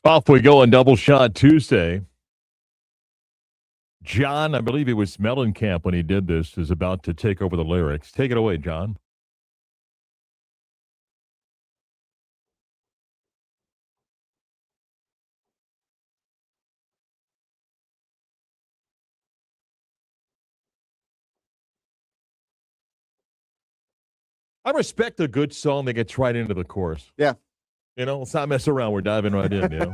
Off we go on Double Shot Tuesday. John, I believe it was Mellencamp when he did this, is about to take over the lyrics. Take it away, John. I respect a good song that gets right into the chorus. Yeah. You know, let's not mess around. We're diving right in, you know.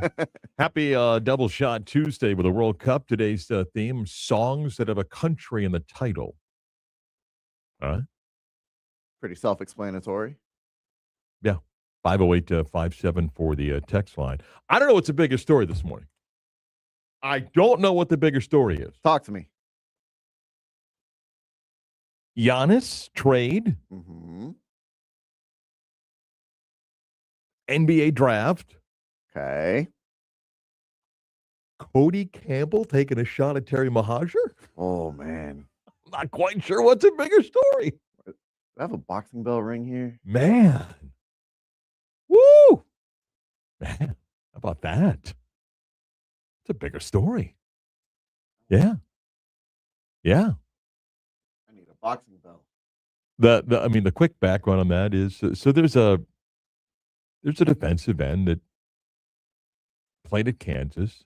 Happy Double Shot Tuesday with the World Cup. Today's theme, songs that have a country in the title. All right. Pretty self-explanatory. Yeah. 508-57 for the text line. I don't know what's the biggest story this morning. I don't know what the bigger story is. Talk to me. Giannis trade, Mm-hmm. NBA draft, Okay. Cody Campbell taking a shot at Terry Mahajer. Oh, man. I'm not quite sure what's a bigger story. Do I have a boxing bell ring here? Man. Woo! Man, how about that? It's a bigger story. Yeah. Yeah. I need a boxing bell. The quick background on that is so there's a defensive end that played at Kansas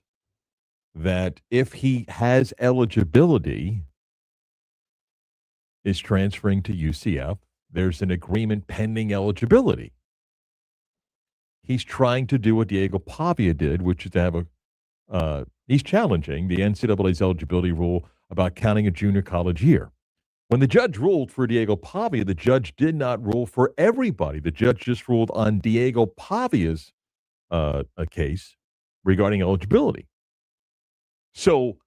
that if he has eligibility is transferring to UCF. There's an agreement pending eligibility. He's trying to do what Diego Pavia did, which is to have he's challenging the NCAA's eligibility rule about counting a junior college year. When the judge ruled for Diego Pavia, the judge did not rule for everybody. The judge just ruled on Diego Pavia's a case regarding eligibility. So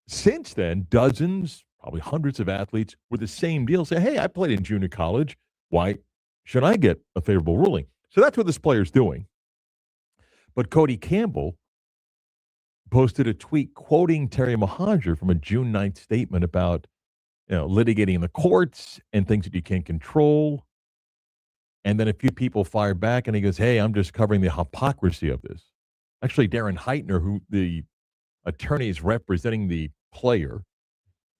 since then, dozens, probably hundreds of athletes with the same deal say, hey, I played in junior college. Why should I get a favorable ruling? So that's what this player's doing. But Cody Campbell posted a tweet quoting Terry Mahajer from a June 9th statement about litigating in the courts and things that you can't control. And then a few people fired back and he goes, hey, I'm just covering the hypocrisy of this. Actually, Darren Heitner, who the attorneys representing the player,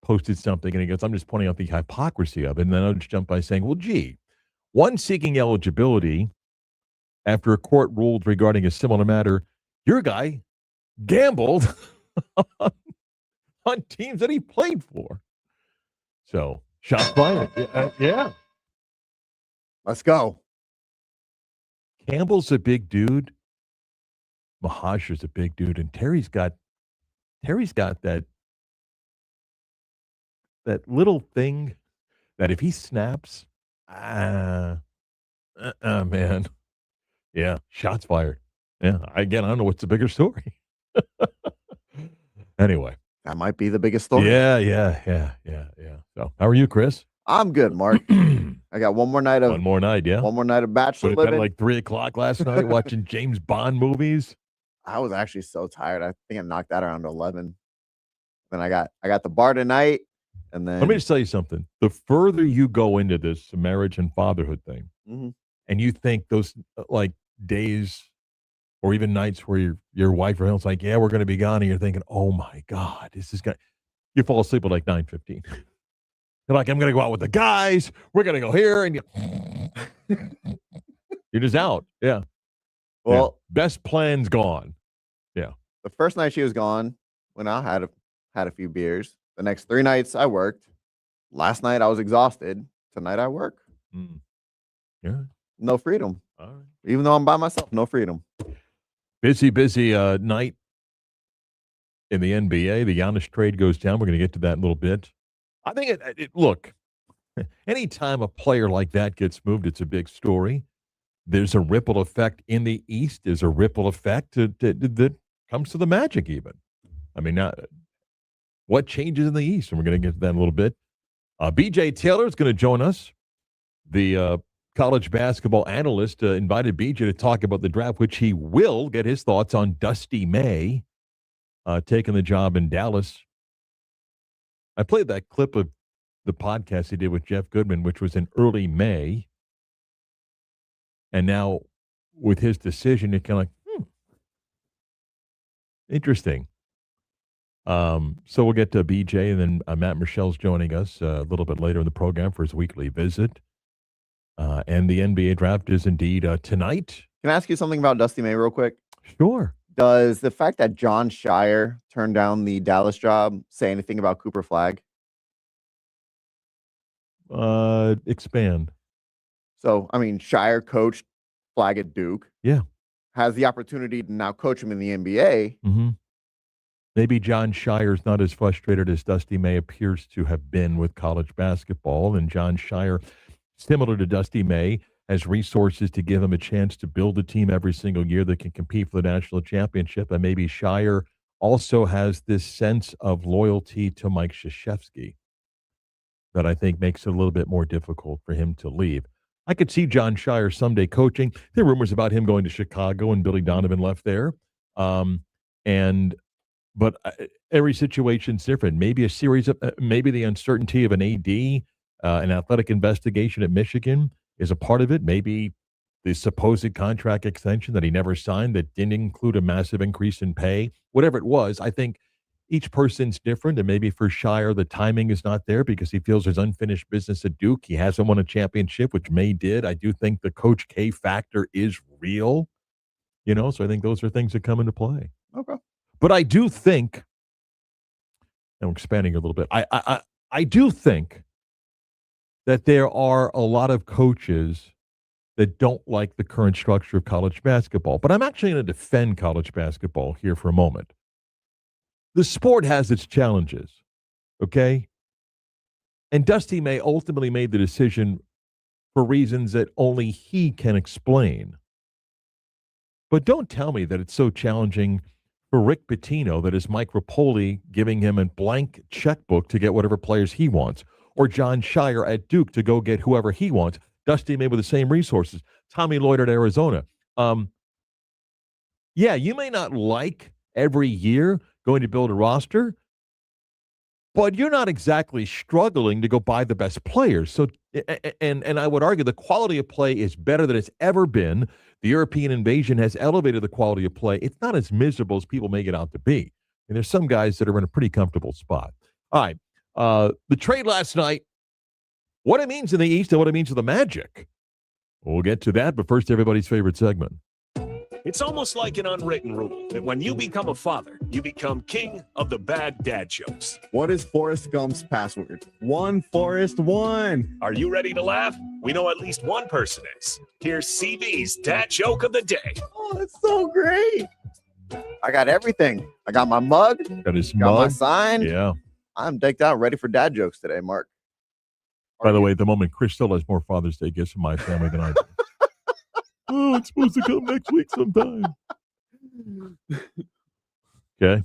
posted something and he goes, I'm just pointing out the hypocrisy of it. And then I'll just jump by saying, well, gee, one seeking eligibility after a court ruled regarding a similar matter, your guy gambled on teams that he played for. So, shots fired. Yeah. Let's go. Campbell's a big dude. Mahajer's a big dude. And Terry's got that little thing that if he snaps, man. Yeah, shots fired. Yeah, I don't know what's the bigger story. Anyway. That might be the biggest story. Yeah. So, how are you, Chris? I'm good, Mark. I got one more night of yeah. One more night of bachelor Would have been living. like 3:00 last night watching James Bond movies. I was actually so tired. I think I knocked out around 11. Then I got the bar tonight, and then let me just tell you something. The further you go into this marriage and fatherhood thing, and you think those like days or even nights where your wife or husband's like, yeah, we're going to be gone, and you're thinking, oh my God, this is going. You fall asleep at like 9:15. You're like, I'm going to go out with the guys. We're going to go here, and you're just out. Yeah. Well, best plans gone. Yeah. The first night she was gone, went out, had a few beers. The next 3 nights I worked. Last night I was exhausted. Tonight I work. Yeah. No freedom. All right. Even though I'm by myself, no freedom. Busy night in the NBA. The Giannis trade goes down. We're going to get to that in a little bit. I think look, anytime a player like that gets moved, it's a big story. There's a ripple effect in the East. There's a ripple effect that comes to the Magic even. I mean, what changes in the East? And we're going to get to that in a little bit. B.J. Taylor is going to join us. The college basketball analyst invited B.J. to talk about the draft, which he will get his thoughts on Dusty May taking the job in Dallas. I played that clip of the podcast he did with Jeff Goodman, which was in early May. And now with his decision, you're kind of like, Interesting. So we'll get to BJ, and then Matt Michelle's joining us a little bit later in the program for his weekly visit. And the NBA draft is indeed tonight. Can I ask you something about Dusty May real quick? Sure. Does the fact that John Shire turned down the Dallas job say anything about Cooper Flagg? Expand. So, I mean, Shire coached Flagg at Duke, Yeah. has the opportunity to now coach him in the NBA. Mm-hmm. Maybe John Shire's not as frustrated as Dusty May appears to have been with college basketball. And John Shire, similar to Dusty May, has resources to give him a chance to build a team every single year that can compete for the national championship. And maybe Shire also has this sense of loyalty to Mike Krzyzewski that I think makes it a little bit more difficult for him to leave. I could see John Shire someday coaching. There are rumors about him going to Chicago, and Billy Donovan left there. And but every situation's different. Maybe a series of maybe the uncertainty of an AD, an athletic investigation at Michigan is a part of it. Maybe the supposed contract extension that he never signed that didn't include a massive increase in pay. Whatever it was, I think each person's different, and maybe for Shire the timing is not there because he feels there's unfinished business at Duke. He hasn't won a championship, which May did. I do think the Coach K factor is real, so I think those are things that come into play. Okay. But I do think, and I'm expanding a little bit, I do think that there are a lot of coaches that don't like the current structure of college basketball. But I'm actually going to defend college basketball here for a moment. The sport has its challenges, okay? And Dusty May ultimately made the decision for reasons that only he can explain. But don't tell me that it's so challenging for Rick Pitino that is Mike Rapoli giving him a blank checkbook to get whatever players he wants, or John Shire at Duke to go get whoever he wants. Dusty May with the same resources. Tommy Lloyd at Arizona. Yeah, you may not like every year going to build a roster, but you're not exactly struggling to go buy the best players. So, and I would argue the quality of play is better than it's ever been. The European invasion has elevated the quality of play. It's not as miserable as people make it out to be. And there's some guys that are in a pretty comfortable spot. All right. The trade last night, what it means in the East and what it means to the Magic. We'll get to that, but first, everybody's favorite segment. It's almost like an unwritten rule that when you become a father, you become king of the bad dad jokes. What is Forrest Gump's password? One Forrest one. Are you ready to laugh? We know at least one person is. Here's CB's dad joke of the day. Oh, that's so great. I got everything. I got my mug. Got his Got my mug. sign. Yeah. I'm decked out, ready for dad jokes today, Mark. By the way, at the moment, Chris still has more Father's Day gifts from my family than I do. Oh, it's supposed to come next week sometime. Okay.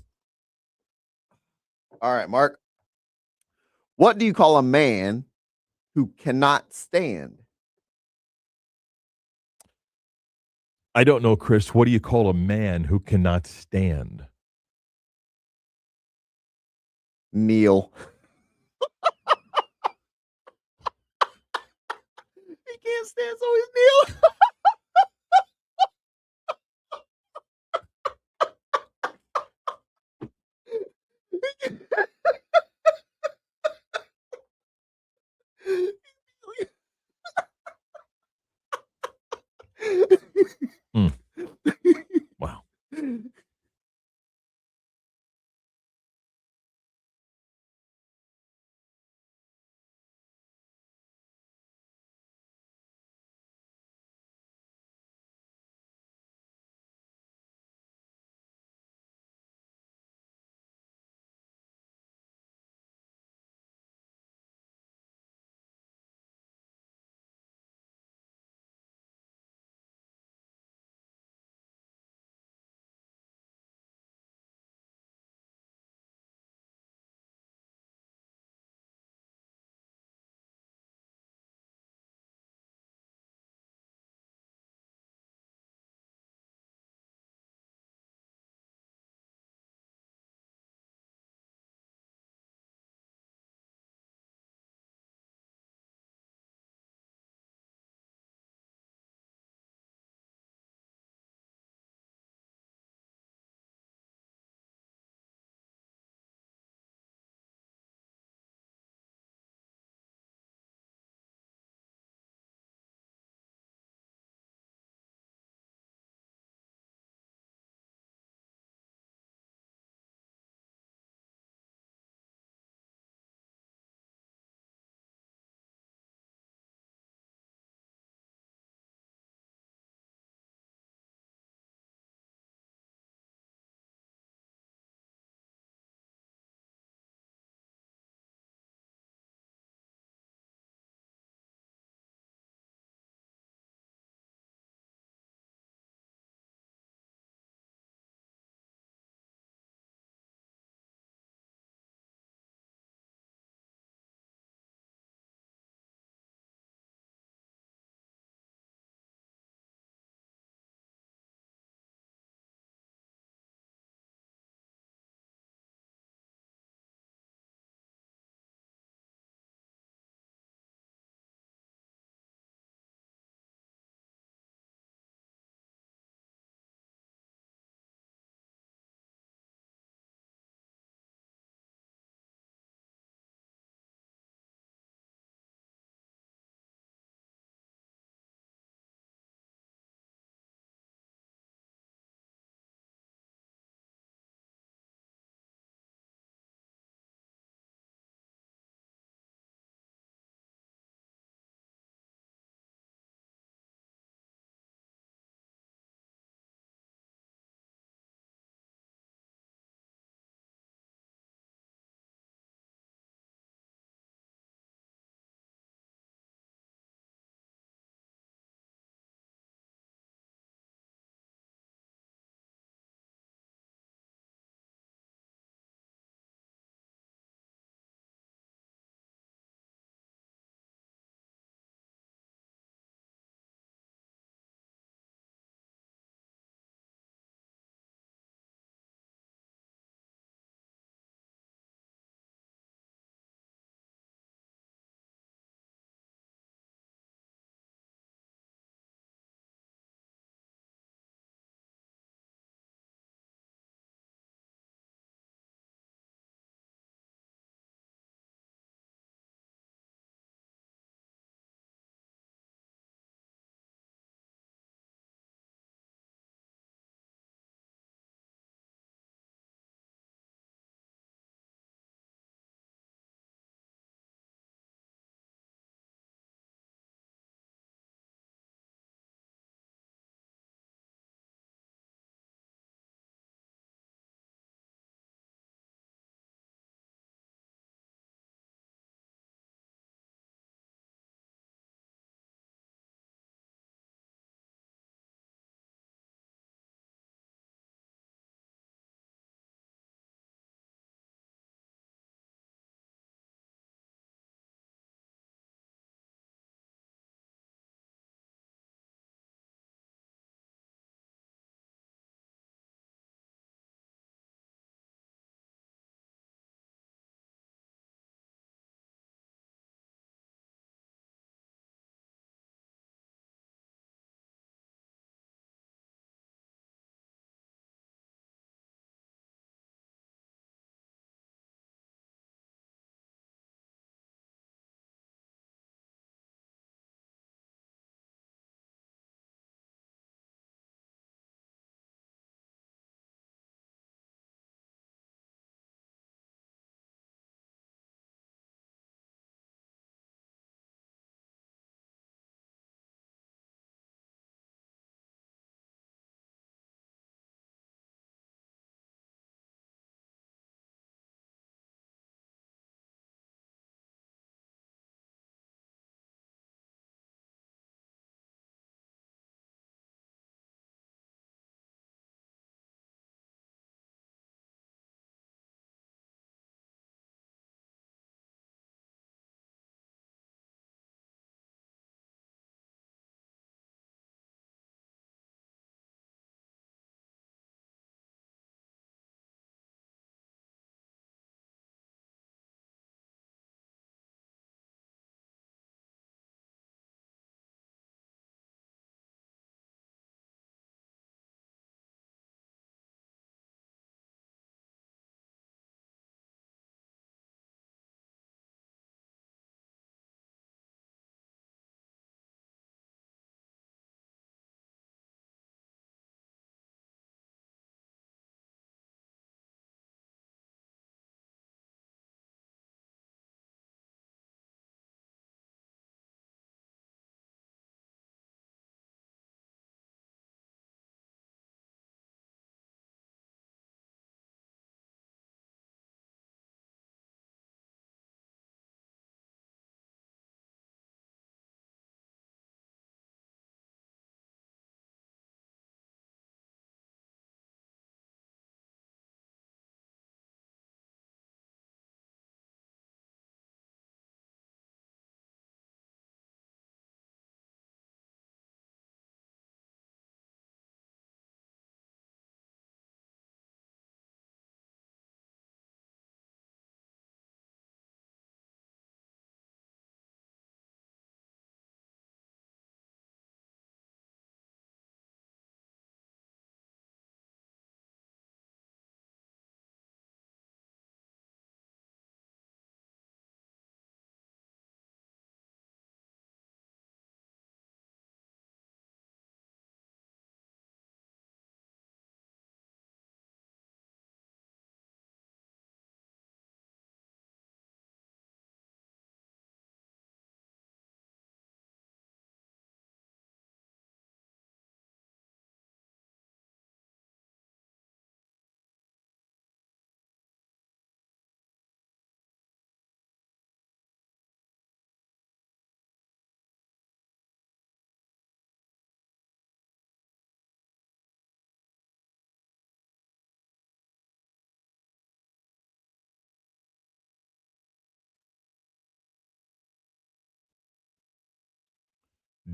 All right, Mark. What do you call a man who cannot stand? I don't know, Chris. What do you call a man who cannot stand? Neil. He can't stand, so he's Neil. Wow.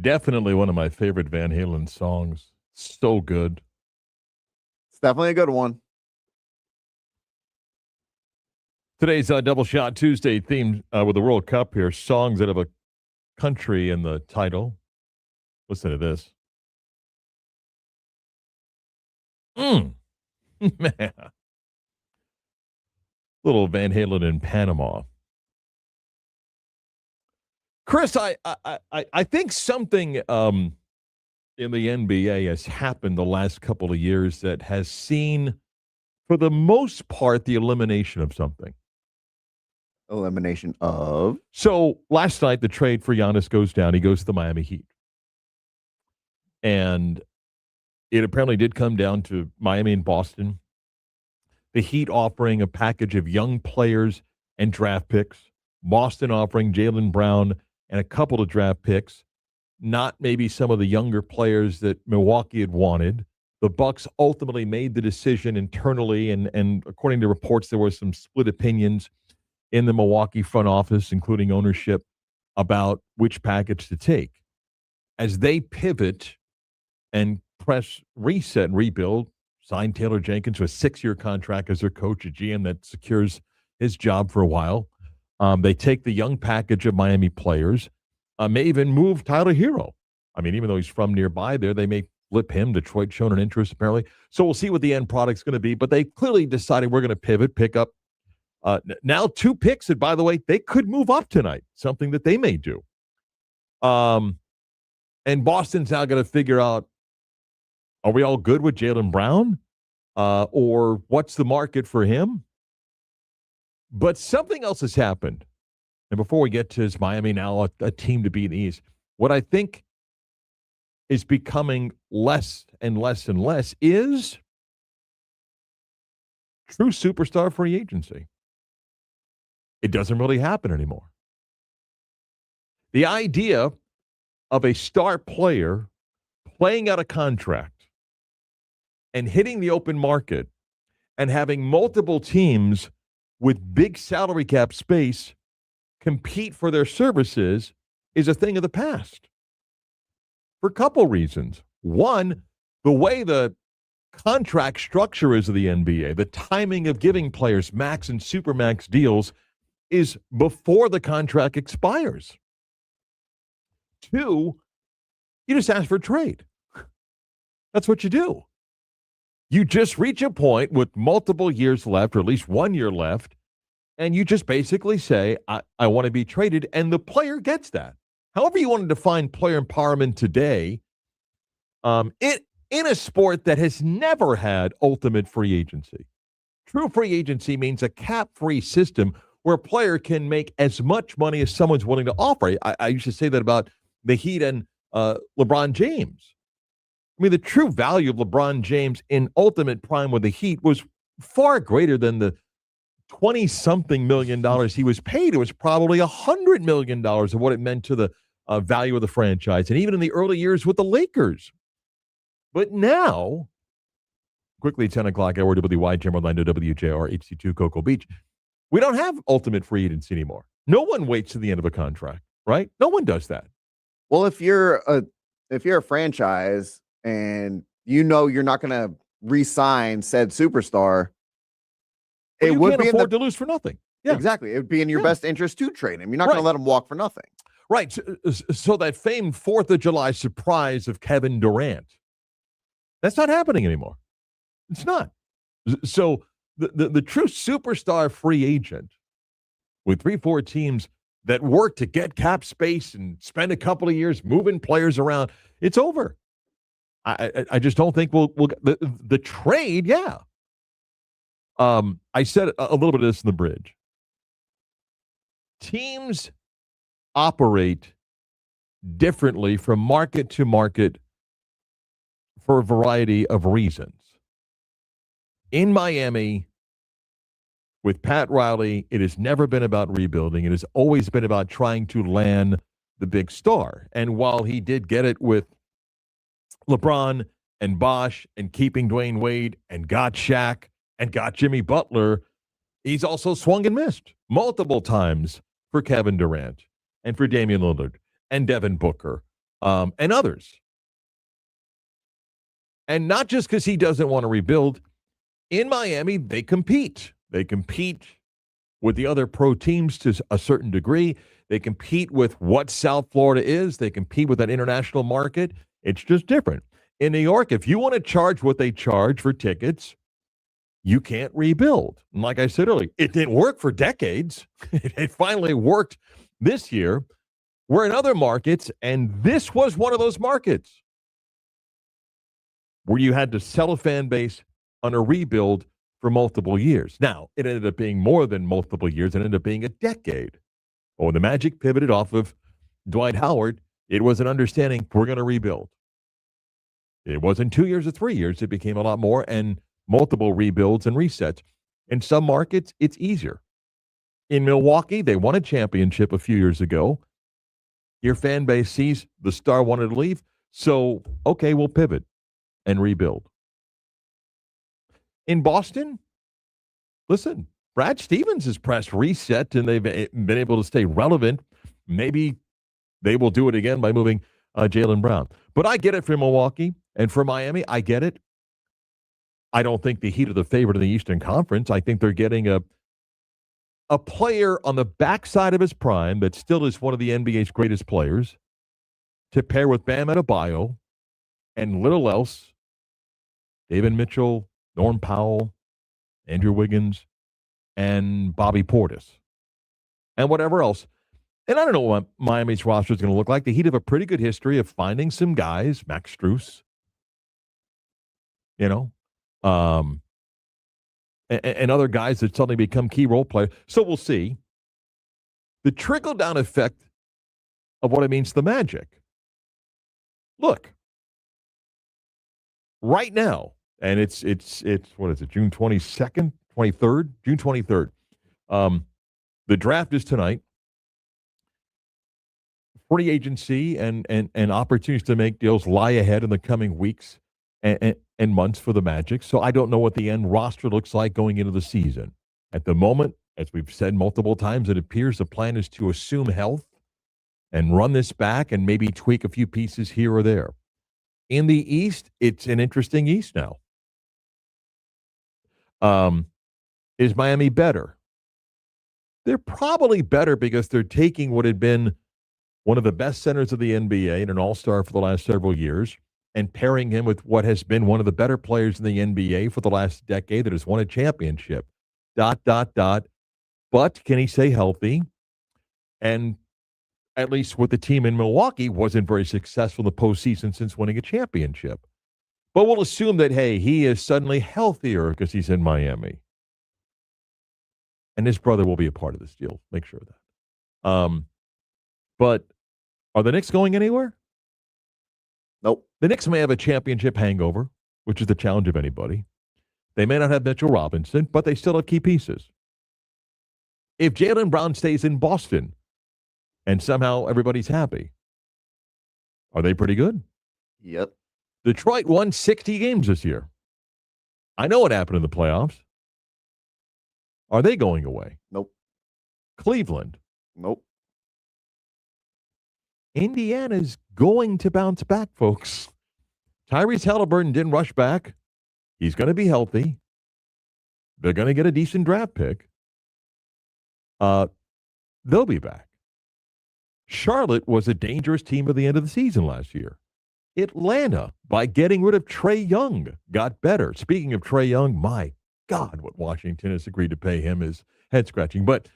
Definitely one of my favorite Van Halen songs. So good. It's definitely a good one. Today's Double Shot Tuesday themed with the World Cup here. Songs that have a country in the title. Listen to this. Man. Little Van Halen in Panama. Chris, I think something in the NBA has happened the last couple of years that has seen, for the most part, the elimination of something. Elimination of? So last night, the trade for Giannis goes down. He goes to the Miami Heat. And it apparently did come down to Miami and Boston. The Heat offering a package of young players and draft picks. Boston offering Jaylen Brown and a couple of draft picks. Not maybe some of the younger players that Milwaukee had wanted. The Bucks ultimately made the decision internally, and according to reports, there were some split opinions in the Milwaukee front office, including ownership, about which package to take. As they pivot and press reset and rebuild, sign Taylor Jenkins to a 6-year contract as their coach, a GM that secures his job for a while. They take the young package of Miami players, may even move Tyler Hero. I mean, even though he's from nearby there, they may flip him. Detroit shown an interest, apparently. So we'll see what the end product's going to be. But they clearly decided we're going to pivot, pick up now 2 picks that, by the way, they could move up tonight, something that they may do. And Boston's now going to figure out, are we all good with Jaylen Brown? Or what's the market for him? But something else has happened. And before we get to is Miami now a team to beat in the East, what I think is becoming less and less and less is true superstar free agency. It doesn't really happen anymore. The idea of a star player playing out a contract and hitting the open market and having multiple teams with big salary cap space compete for their services is a thing of the past. For a couple reasons. One, the way the contract structure is of the NBA, the timing of giving players max and supermax deals is before the contract expires. 2, you just ask for a trade. That's what you do. You just reach a point with multiple years left, or at least 1 year left, and you just basically say, I want to be traded, and the player gets that. However you want to define player empowerment today, in a sport that has never had ultimate free agency. True free agency means a cap-free system where a player can make as much money as someone's willing to offer. I used to say that about the Heat and LeBron James. I mean, the true value of LeBron James in ultimate prime with the Heat was far greater than the 20-something million dollars he was paid. It was probably $100 million of what it meant to the value of the franchise, and even in the early years with the Lakers. But now, quickly 10 o'clock hour, WYGM Orlando, WJR, HC2, Cocoa Beach, we don't have ultimate free agency anymore. No one waits to the end of a contract, right? No one does that. Well, if you're a franchise and you know you're not going to re-sign said superstar, Well, it you would can't be afford to lose for nothing. Yeah. Exactly. It would be in your best interest to trade him. You're not going to let him walk for nothing. Right. So that famed 4th of July surprise of Kevin Durant, that's not happening anymore. It's not. So the true superstar free agent with 3-4 teams that work to get cap space and spend a couple of years moving players around, it's over. I just don't think we'll the trade. Yeah. I said a little bit of this in the bridge. Teams operate differently from market to market for a variety of reasons. In Miami, with Pat Riley, it has never been about rebuilding. It has always been about trying to land the big star. And while he did get it with LeBron and Bosh and keeping Dwayne Wade and got Shaq and got Jimmy Butler, he's also swung and missed multiple times for Kevin Durant and for Damian Lillard and Devin Booker and others. And not just because he doesn't want to rebuild. In Miami, they compete. They compete with the other pro teams to a certain degree. They compete with what South Florida is. They compete with that international market. It's just different. In New York, if you want to charge what they charge for tickets, you can't rebuild. And like I said earlier, it didn't work for decades. It finally worked this year. We're in other markets, and this was one of those markets where you had to sell a fan base on a rebuild for multiple years. Now, it ended up being more than multiple years. It ended up being a decade. But when the Magic pivoted off of Dwight Howard, it was an understanding we're going to rebuild. It wasn't 2 years or 3 years. It became a lot more and multiple rebuilds and resets. In some markets, it's easier. In Milwaukee, they won a championship a few years ago. Your fan base sees the star wanted to leave. So, okay, we'll pivot and rebuild. In Boston, listen, Brad Stevens has pressed reset and they've been able to stay relevant. Maybe they will do it again by moving Jaylen Brown. But I get it for Milwaukee and for Miami. I get it. I don't think the Heat are the favorite in the Eastern Conference. I think they're getting a player on the backside of his prime that still is one of the NBA's greatest players to pair with Bam Adebayo and little else. David Mitchell, Norm Powell, Andrew Wiggins, and Bobby Portis, and whatever else. And I don't know what Miami's roster is going to look like. The Heat have a pretty good history of finding some guys, Max Strus, and other guys that suddenly become key role players. So we'll see. The trickle-down effect of what it means to the Magic. Look, right now, and it's what is it, June 22nd, 23rd? June 23rd. The draft is tonight. Free agency and opportunities to make deals lie ahead in the coming weeks and months for the Magic. So I don't know what the end roster looks like going into the season. At the moment, as we've said multiple times, it appears the plan is to assume health and run this back and maybe tweak a few pieces here or there. In the East, it's an interesting East now. Is Miami better? They're probably better because they're taking what had been one of the best centers of the NBA and an all-star for the last several years and pairing him with what has been one of the better players in the NBA for the last decade that has won a championship. ... But can he stay healthy? And at least with the team in Milwaukee, wasn't very successful in the postseason since winning a championship. But we'll assume that, hey, he is suddenly healthier because he's in Miami. And his brother will be a part of this deal. Make sure of that. But are the Knicks going anywhere? Nope. The Knicks may have a championship hangover, which is the challenge of anybody. They may not have Mitchell Robinson, but they still have key pieces. If Jaylen Brown stays in Boston and somehow everybody's happy, are they pretty good? Yep. Detroit won 60 games this year. I know what happened in the playoffs. Are they going away? Nope. Cleveland? Nope. Indiana's going to bounce back, folks. Tyrese Halliburton didn't rush back. He's going to be healthy. They're going to get a decent draft pick. They'll be back. Charlotte was a dangerous team at the end of the season last year. Atlanta, by getting rid of Trae Young, got better. Speaking of Trae Young, my God, what Washington has agreed to pay him is head-scratching. But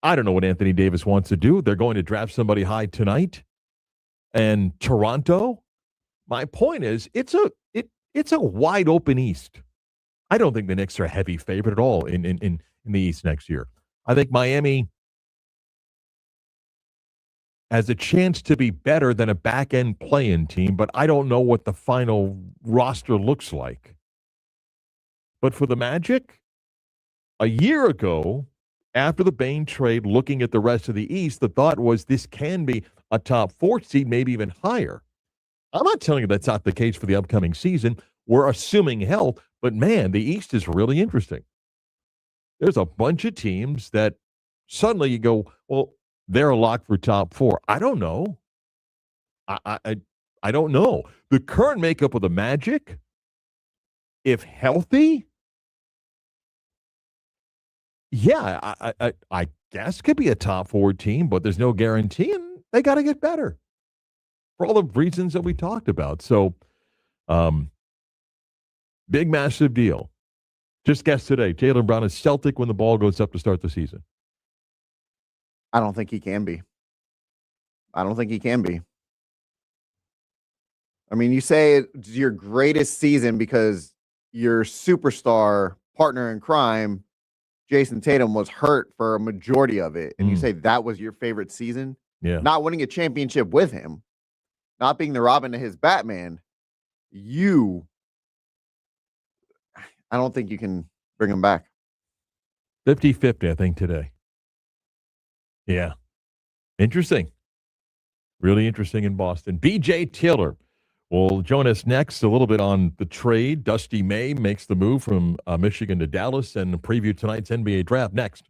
I don't know what Anthony Davis wants to do. They're going to draft somebody high tonight. And Toronto, my point is, it's a wide open East. I don't think the Knicks are a heavy favorite at all in the East next year. I think Miami has a chance to be better than a back-end play-in team, but I don't know what the final roster looks like. But for the Magic, a year ago, after the Bane trade, looking at the rest of the East, the thought was this can be a top 4 seed, maybe even higher. I'm not telling you that's not the case for the upcoming season. We're assuming health, but man, the East is really interesting. There's a bunch of teams that suddenly you go, well, they're a lock for top 4. I don't know. I don't know. The current makeup of the Magic, if healthy, yeah, I guess could be a top 4 team, but there's no guarantee, and they got to get better for all the reasons that we talked about. So, big, massive deal. Just guess today, Jaylen Brown is Celtic when the ball goes up to start the season. I don't think he can be. I don't think he can be. I mean, you say it's your greatest season because your superstar partner in crime, Jason Tatum, was hurt for a majority of it. And you say that was your favorite season? Yeah. Not winning a championship with him, not being the Robin to his Batman. I don't think you can bring him back. 50-50, I think, today. Yeah. Interesting. Really interesting in Boston. B.J. Taylor will join us next a little bit on the trade. Dusty May makes the move from Michigan to Dallas, and preview tonight's NBA draft next.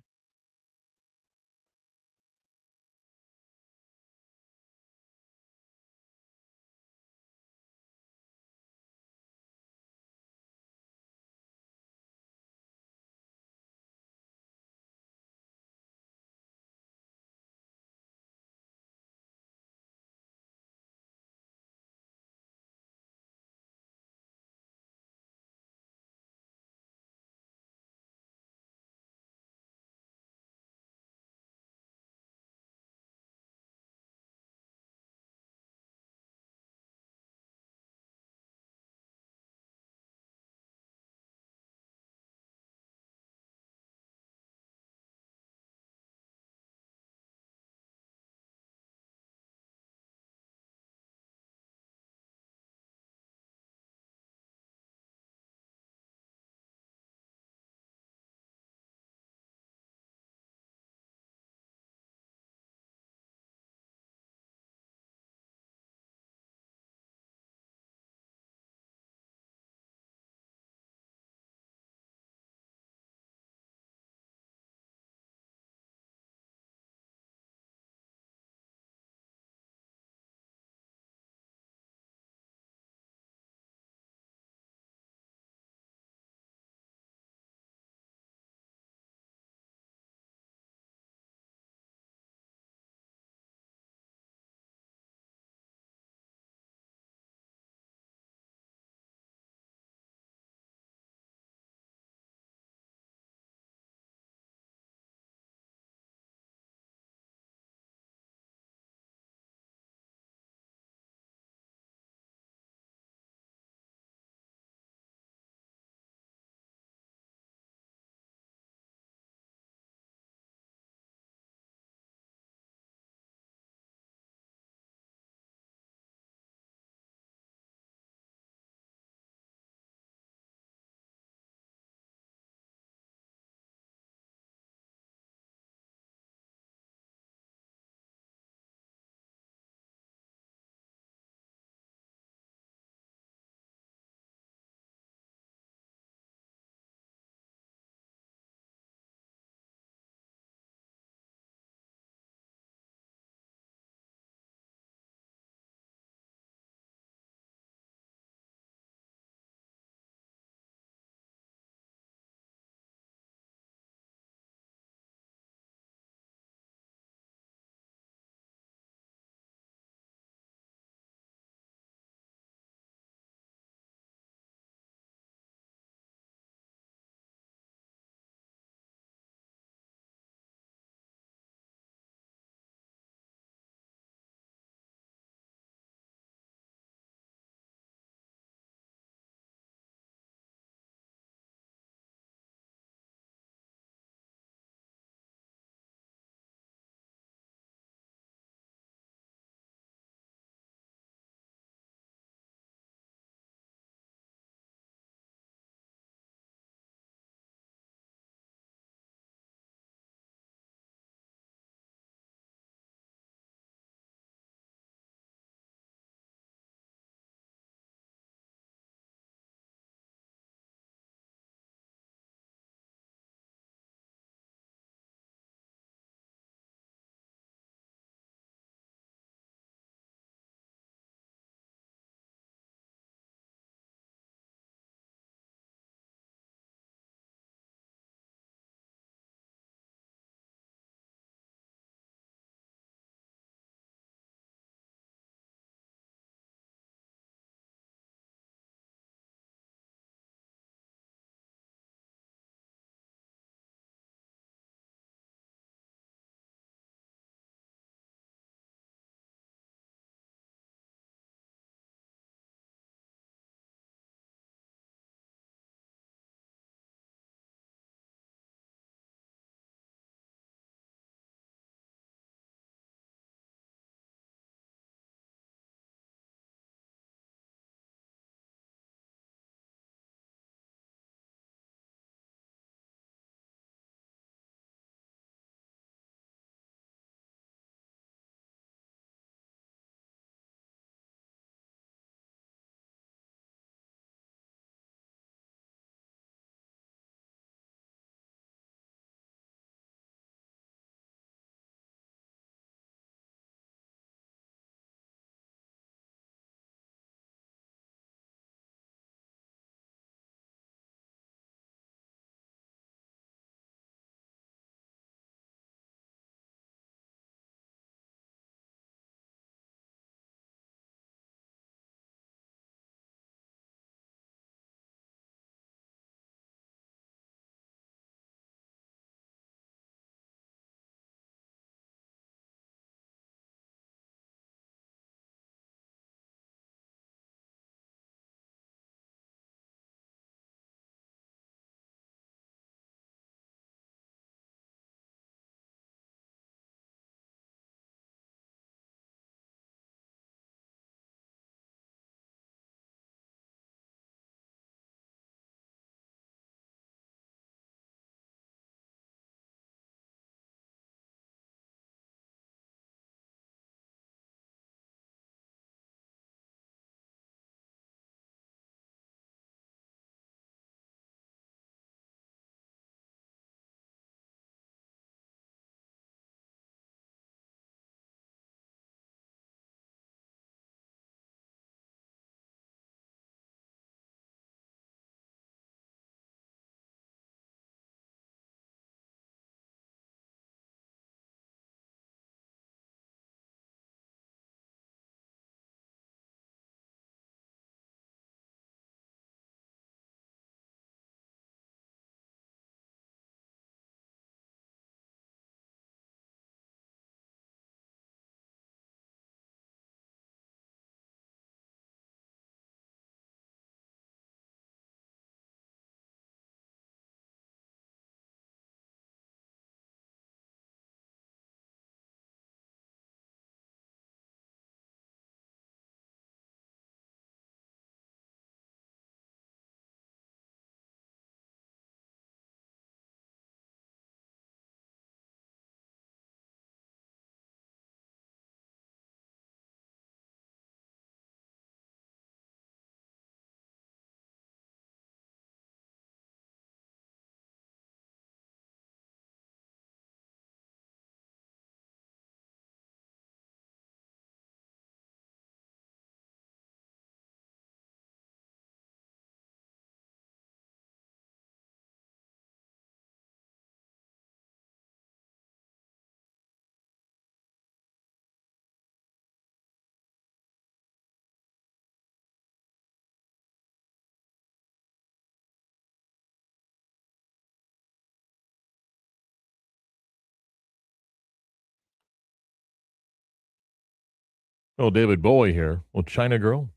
Oh, David Bowie here. Well, China Girl.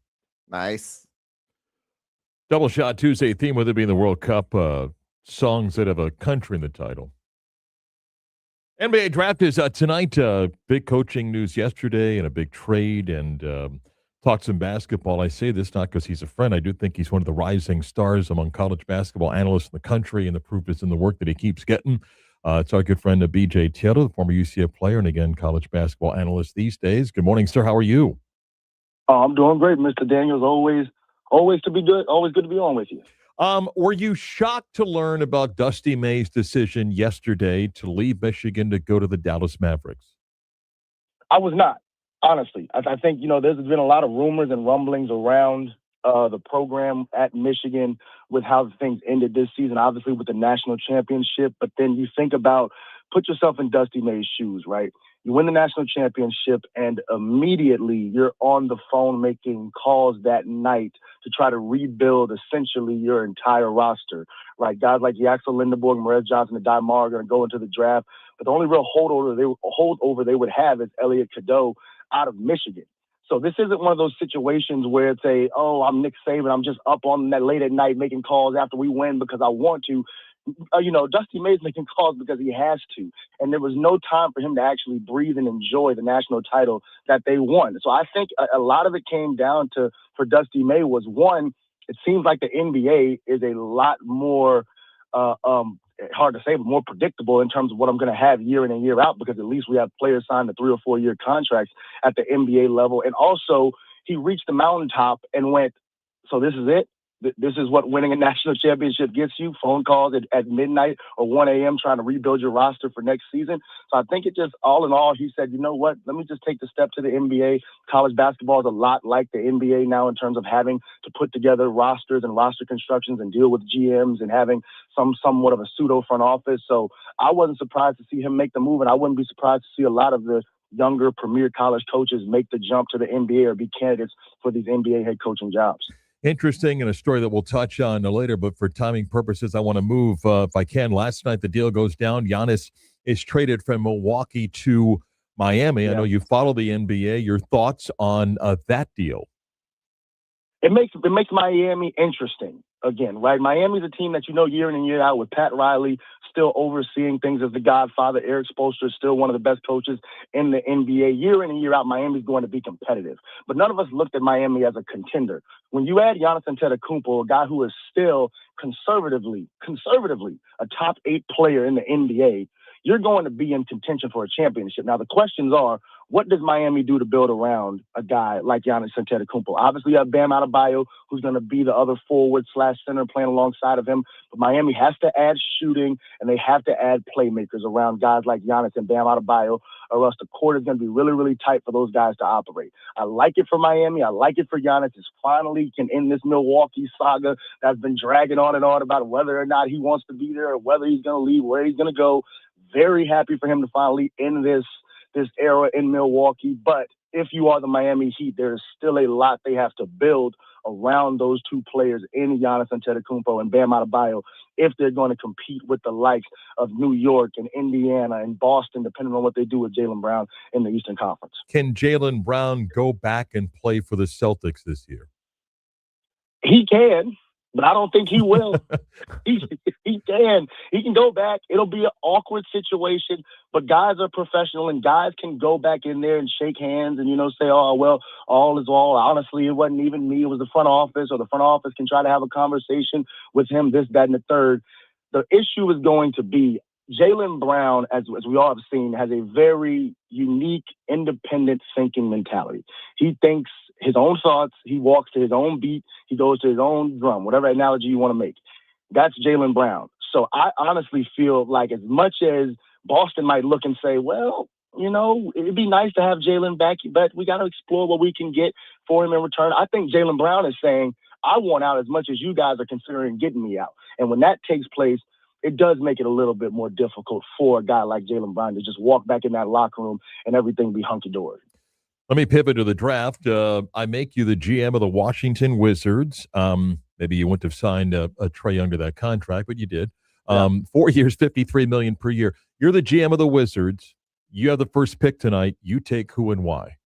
Nice. Double Shot Tuesday theme with it being the World Cup. Songs that have a country in the title. NBA draft is tonight. Big coaching news yesterday and a big trade, and talk some basketball. I say this not because he's a friend. I do think he's one of the rising stars among college basketball analysts in the country, and the proof is in the work that he keeps getting. It's our good friend BJ Tierra, the former UCF player and again college basketball analyst these days. Good morning, sir. How are you? Oh, I'm doing great, Mr. Daniels. Always to be good. Always good to be on with you. Were you shocked to learn about Dusty May's decision yesterday to leave Michigan to go to the Dallas Mavericks? I was not, honestly. I think, there's been a lot of rumors and rumblings around the program at Michigan with how things ended this season, obviously with the national championship. But then you think about, put yourself in Dusty May's shoes, right? You win the national championship, and immediately you're on the phone making calls that night to try to rebuild essentially your entire roster, right? Guys like Yaxel Lindenborg, Morez Johnson, and Di Mar are going to go into the draft. But the only real holdover they would have is Elliot Cadeau out of Michigan. So this isn't one of those situations where it's I'm Nick Saban, I'm just up on that late at night making calls after we win because I want to. Dusty May's making calls because he has to. And there was no time for him to actually breathe and enjoy the national title that they won. So I think a lot of it came down to, for Dusty May, was one, it seems like the NBA is a lot more, hard to say, but more predictable in terms of what I'm going to have year in and year out, because at least we have players signed to 3 or 4 year contracts at the NBA level. And also, he reached the mountaintop and went, so this is it? This is what winning a national championship gets you? Phone calls at midnight or 1 a.m. trying to rebuild your roster for next season. So I think it just, all in all, he said, you know what, let me just take the step to the NBA. College basketball is a lot like the NBA now in terms of having to put together rosters and roster constructions and deal with GMs and having somewhat of a pseudo front office. So I wasn't surprised to see him make the move, and I wouldn't be surprised to see a lot of the younger premier college coaches make the jump to the NBA or be candidates for these NBA head coaching jobs. Interesting, and a story that we'll touch on later, but for timing purposes, I want to move, if I can. Last night, the deal goes down. Giannis is traded from Milwaukee to Miami. Yeah. I know you follow the NBA. Your thoughts on that deal? It makes Miami interesting again, right? Miami's a team that year in and year out with Pat Riley still overseeing things as the godfather. Eric Spoelstra is still one of the best coaches in the NBA. Year in and year out, Miami's going to be competitive. But none of us looked at Miami as a contender. When you add Giannis Antetokounmpo, a guy who is still conservatively a top 8 player in the NBA, you're going to be in contention for a championship. Now, the questions are, what does Miami do to build around a guy like Giannis Antetokounmpo? Obviously, you have Bam Adebayo, who's going to be the other forward/center playing alongside of him. But Miami has to add shooting, and they have to add playmakers around guys like Giannis and Bam Adebayo, or else the court is going to be really, really tight for those guys to operate. I like it for Miami. I like it for Giannis. It's finally can end this Milwaukee saga that's been dragging on and on about whether or not he wants to be there or whether he's going to leave, where he's going to go. Very happy for him to finally end this era in Milwaukee. But if you are the Miami Heat, there's still a lot they have to build around those two players in Giannis Antetokounmpo and Bam Adebayo if they're going to compete with the likes of New York and Indiana and Boston, depending on what they do with Jaylen Brown in the Eastern Conference. Can Jaylen Brown go back and play for the Celtics this year? He can, but I don't think he will. He can. He can go back. It'll be an awkward situation, but guys are professional, and guys can go back in there and shake hands and, say, oh, well, all is all. Honestly, it wasn't even me. It was the front office, or the front office can try to have a conversation with him, this, that, and the third. The issue is going to be Jaylen Brown, as we all have seen, has a very unique, independent thinking mentality. He thinks his own thoughts. He walks to his own beat. He goes to his own drum, whatever analogy you want to make. That's Jaylen Brown. So I honestly feel like, as much as Boston might look and say, well, it'd be nice to have Jaylen back, but we got to explore what we can get for him in return. I think Jaylen Brown is saying, I want out as much as you guys are considering getting me out. And when that takes place, it does make it a little bit more difficult for a guy like Jaylen Brown to just walk back in that locker room and everything be hunky-dory. Let me pivot to the draft. I make you the GM of the Washington Wizards. Maybe you wouldn't have signed a Trae Young to that contract, but you did. 4 years, $53 million per year. You're the GM of the Wizards. You have the first pick tonight. You take who and why?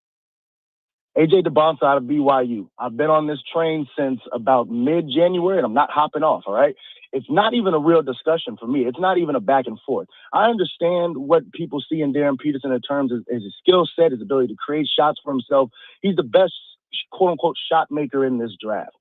AJ DeBonsa out of BYU. I've been on this train since about mid-January, and I'm not hopping off, all right? It's not even a real discussion for me. It's not even a back and forth. I understand what people see in Darren Peterson in terms of his skill set, his ability to create shots for himself. He's the best, quote-unquote, shot maker in this draft.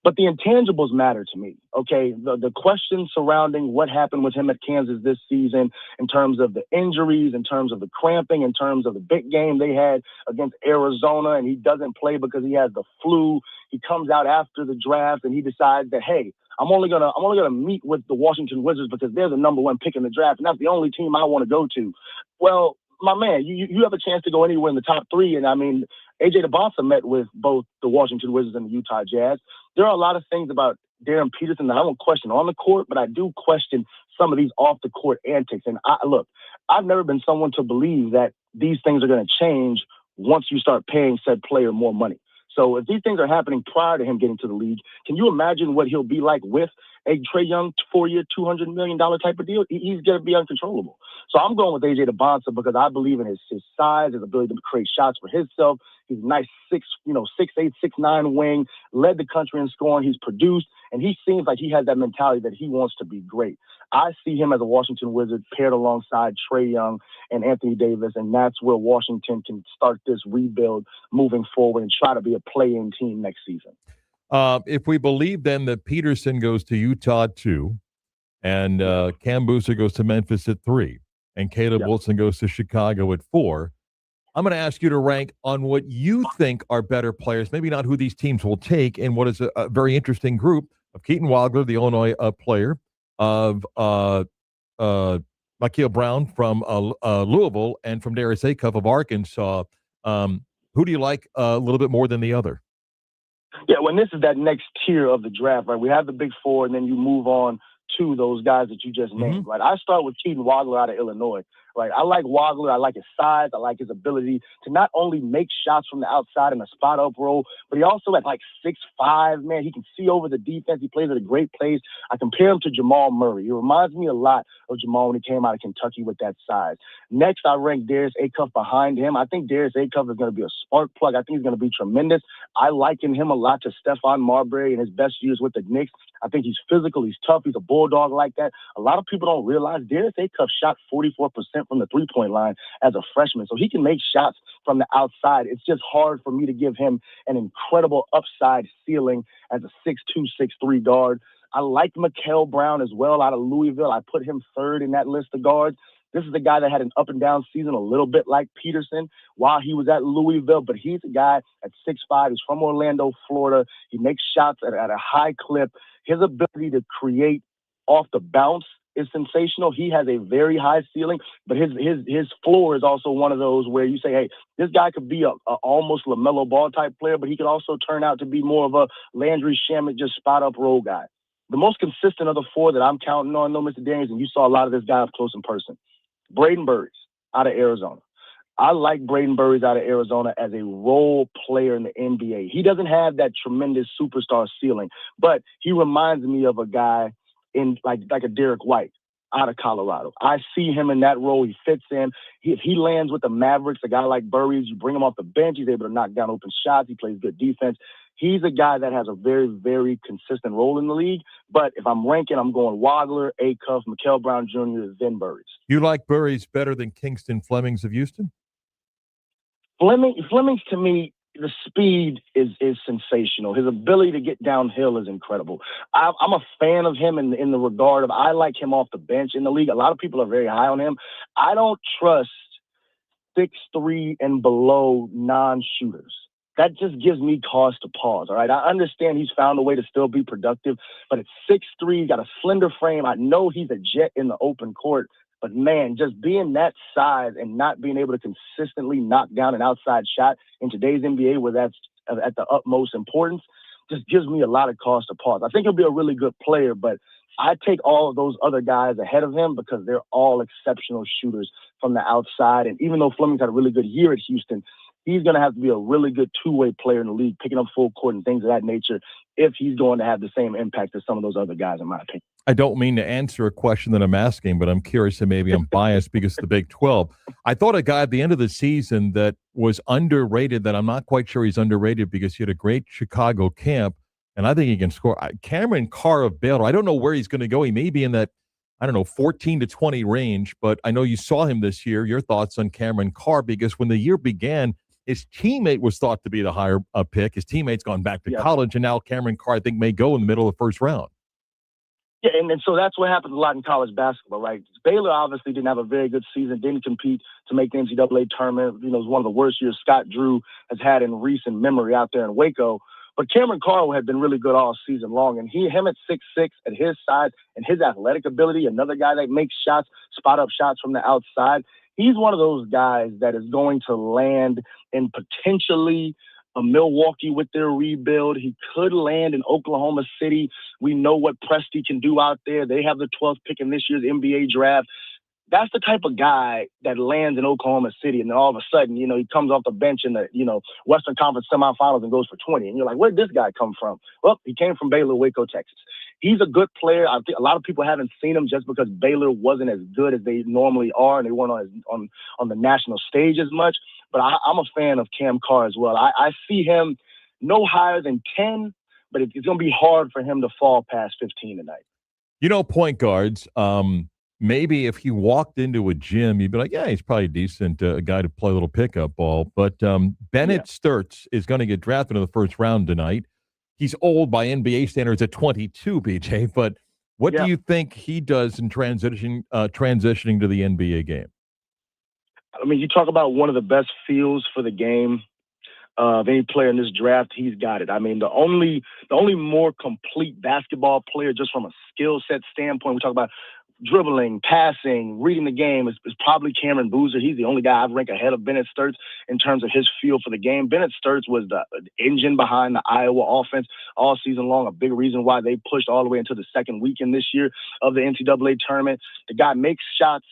But the intangibles matter to me, okay? The questions surrounding what happened with him at Kansas this season in terms of the injuries, in terms of the cramping, in terms of the big game they had against Arizona, and he doesn't play because he has the flu. He comes out after the draft and he decides that, hey, I'm only gonna meet with the Washington Wizards because they're the number one pick in the draft, and that's the only team I want to go to. Well, my man, you have a chance to go anywhere in the top three, and I mean, AJ DeBonsa met with both the Washington Wizards and the Utah Jazz. There are a lot of things about Darren Peterson that I don't question on the court, but I do question some of these off the court antics. And look, I've never been someone to believe that these things are going to change once you start paying said player more money. So if these things are happening prior to him getting to the league, can you imagine what he'll be like with a Trae Young 4-year, $200 million type of deal? He's going to be uncontrollable. So I'm going with AJ DeBonsa because I believe in his size, his ability to create shots for himself. He's a nice 6'8", 6'9" wing, led the country in scoring. He's produced, and he seems like he has that mentality that he wants to be great. I see him as a Washington Wizard paired alongside Trae Young and Anthony Davis, and that's where Washington can start this rebuild moving forward and try to be a play-in team next season. If we believe then that Peterson goes to Utah at 2, and Cam Booster goes to Memphis at 3, and Caleb Wilson goes to Chicago at 4, I'm going to ask you to rank on what you think are better players, maybe not who these teams will take, and what is a very interesting group of Keaton Wagler, the Illinois player, of Mikael Brown from Louisville, and from Darius Acuff of Arkansas. Who do you like a little bit more than the other? Yeah, when this is that next tier of the draft, right? We have the big four, and then you move on to those guys that you just named, right? I start with Keaton Wagler out of Illinois, right? I like Wagler. I like his size. I like his ability to not only make shots from the outside in a spot-up role, but he also at like 6'5", man, he can see over the defense. He plays at a great place. I compare him to Jamal Murray. He reminds me a lot of Jamal when he came out of Kentucky with that size. Next, I rank Darius Acuff behind him. I think Darius Acuff is going to be a spark plug. I think he's going to be tremendous. I liken him a lot to Stephon Marbury in his best years with the Knicks. I think he's physical. He's tough. He's a bulldog like that. A lot of people don't realize Darius Acuff shot 44% from the three-point line as a freshman. So he can make shots from the outside. It's just hard for me to give him an incredible upside ceiling as a 6'2", 6'3" guard. I like Mikael Brown as well out of Louisville. I put him third in that list of guards. This is a guy that had an up-and-down season a little bit like Peterson while he was at Louisville, but he's a guy at 6'5". He's from Orlando, Florida. He makes shots at a high clip. His ability to create off the bounce is sensational. He has a very high ceiling, but his floor is also one of those where you say, hey, this guy could be a almost LaMelo Ball type player, but he could also turn out to be more of a Landry Shamet, just spot-up role guy. The most consistent of the four that I'm counting on, though, Mr. Daniels, and you saw a lot of this guy up close in person, Braden Burries out of Arizona. I like Braden Burries out of Arizona as a role player in the NBA. He doesn't have that tremendous superstar ceiling, but he reminds me of a guy in like a Derek White out of Colorado. I see him in that role. He fits in. If he lands with the Mavericks, a guy like Burries, you bring him off the bench, he's able to knock down open shots. He plays good defense. He's a guy that has a very, very consistent role in the league. But if I'm ranking, I'm going Wagler, Acuff, Mikael Brown Jr., then Burries. You like Burries better than Kingston Flemings of Houston? Flemings, to me, the speed is sensational. His ability to get downhill is incredible. I'm a fan of him in the regard of I like him off the bench in the league. A lot of people are very high on him. I don't trust 6'3" and below non-shooters. That just gives me cause to pause, all right? I understand he's found a way to still be productive, but at 6'3", he's got a slender frame. I know he's a jet in the open court, but, man, just being that size and not being able to consistently knock down an outside shot in today's NBA where that's at the utmost importance just gives me a lot of cause to pause. I think he'll be a really good player, but I take all of those other guys ahead of him because they're all exceptional shooters from the outside. And even though Fleming's had a really good year at Houston, he's going to have to be a really good two-way player in the league, picking up full court and things of that nature if he's going to have the same impact as some of those other guys, in my opinion. I don't mean to answer a question that I'm asking, but I'm curious and maybe I'm biased because of the Big 12. I thought a guy at the end of the season that was underrated, that I'm not quite sure he's underrated because he had a great Chicago camp, and I think he can score. Cameron Carr of Baylor, I don't know where he's going to go. He may be in that, I don't know, 14 to 20 range, but I know you saw him this year. Your thoughts on Cameron Carr, because when the year began, his teammate was thought to be the higher pick. His teammate's gone back to college, and now Cameron Carr, I think, may go in the middle of the first round. Yeah, and so that's what happens a lot in college basketball, right? Baylor obviously didn't have a very good season, didn't compete to make the NCAA tournament. You know, it was one of the worst years Scott Drew has had in recent memory out there in Waco. But Cameron Carr had been really good all season long, and him at 6'6", at his size and his athletic ability, another guy that makes shots, spot up shots from the outside. He's one of those guys that is going to land in potentially a Milwaukee with their rebuild. He could land in Oklahoma City. We know what Presti can do out there. They have the 12th pick in this year's NBA draft. That's the type of guy that lands in Oklahoma City, and then all of a sudden, you know, he comes off the bench in the, you know, Western Conference semifinals and goes for 20. And you're like, where'd this guy come from? Well, he came from Baylor, Waco, Texas. He's a good player. I think a lot of people haven't seen him just because Baylor wasn't as good as they normally are, and they weren't on the national stage as much. But I'm a fan of Cam Carr as well. I see him no higher than 10, but it's going to be hard for him to fall past 15 tonight. You know, point guards, maybe if he walked into a gym, you'd be like, yeah, he's probably a decent guy to play a little pickup ball. But Bennett Sturtz is going to get drafted in the first round tonight. He's old by NBA standards at 22, BJ. But what do you think he does in transitioning to the NBA game? I mean, you talk about one of the best feels for the game of any player in this draft. He's got it. I mean, the only more complete basketball player, just from a skill set standpoint, we talk about dribbling, passing, reading the game, is probably Cameron Boozer. He's the only guy I've ranked ahead of Bennett Sturtz in terms of his feel for the game. Bennett Sturtz was the engine behind the Iowa offense all season long, a big reason why they pushed all the way into the second weekend this year of the NCAA tournament. The guy makes shots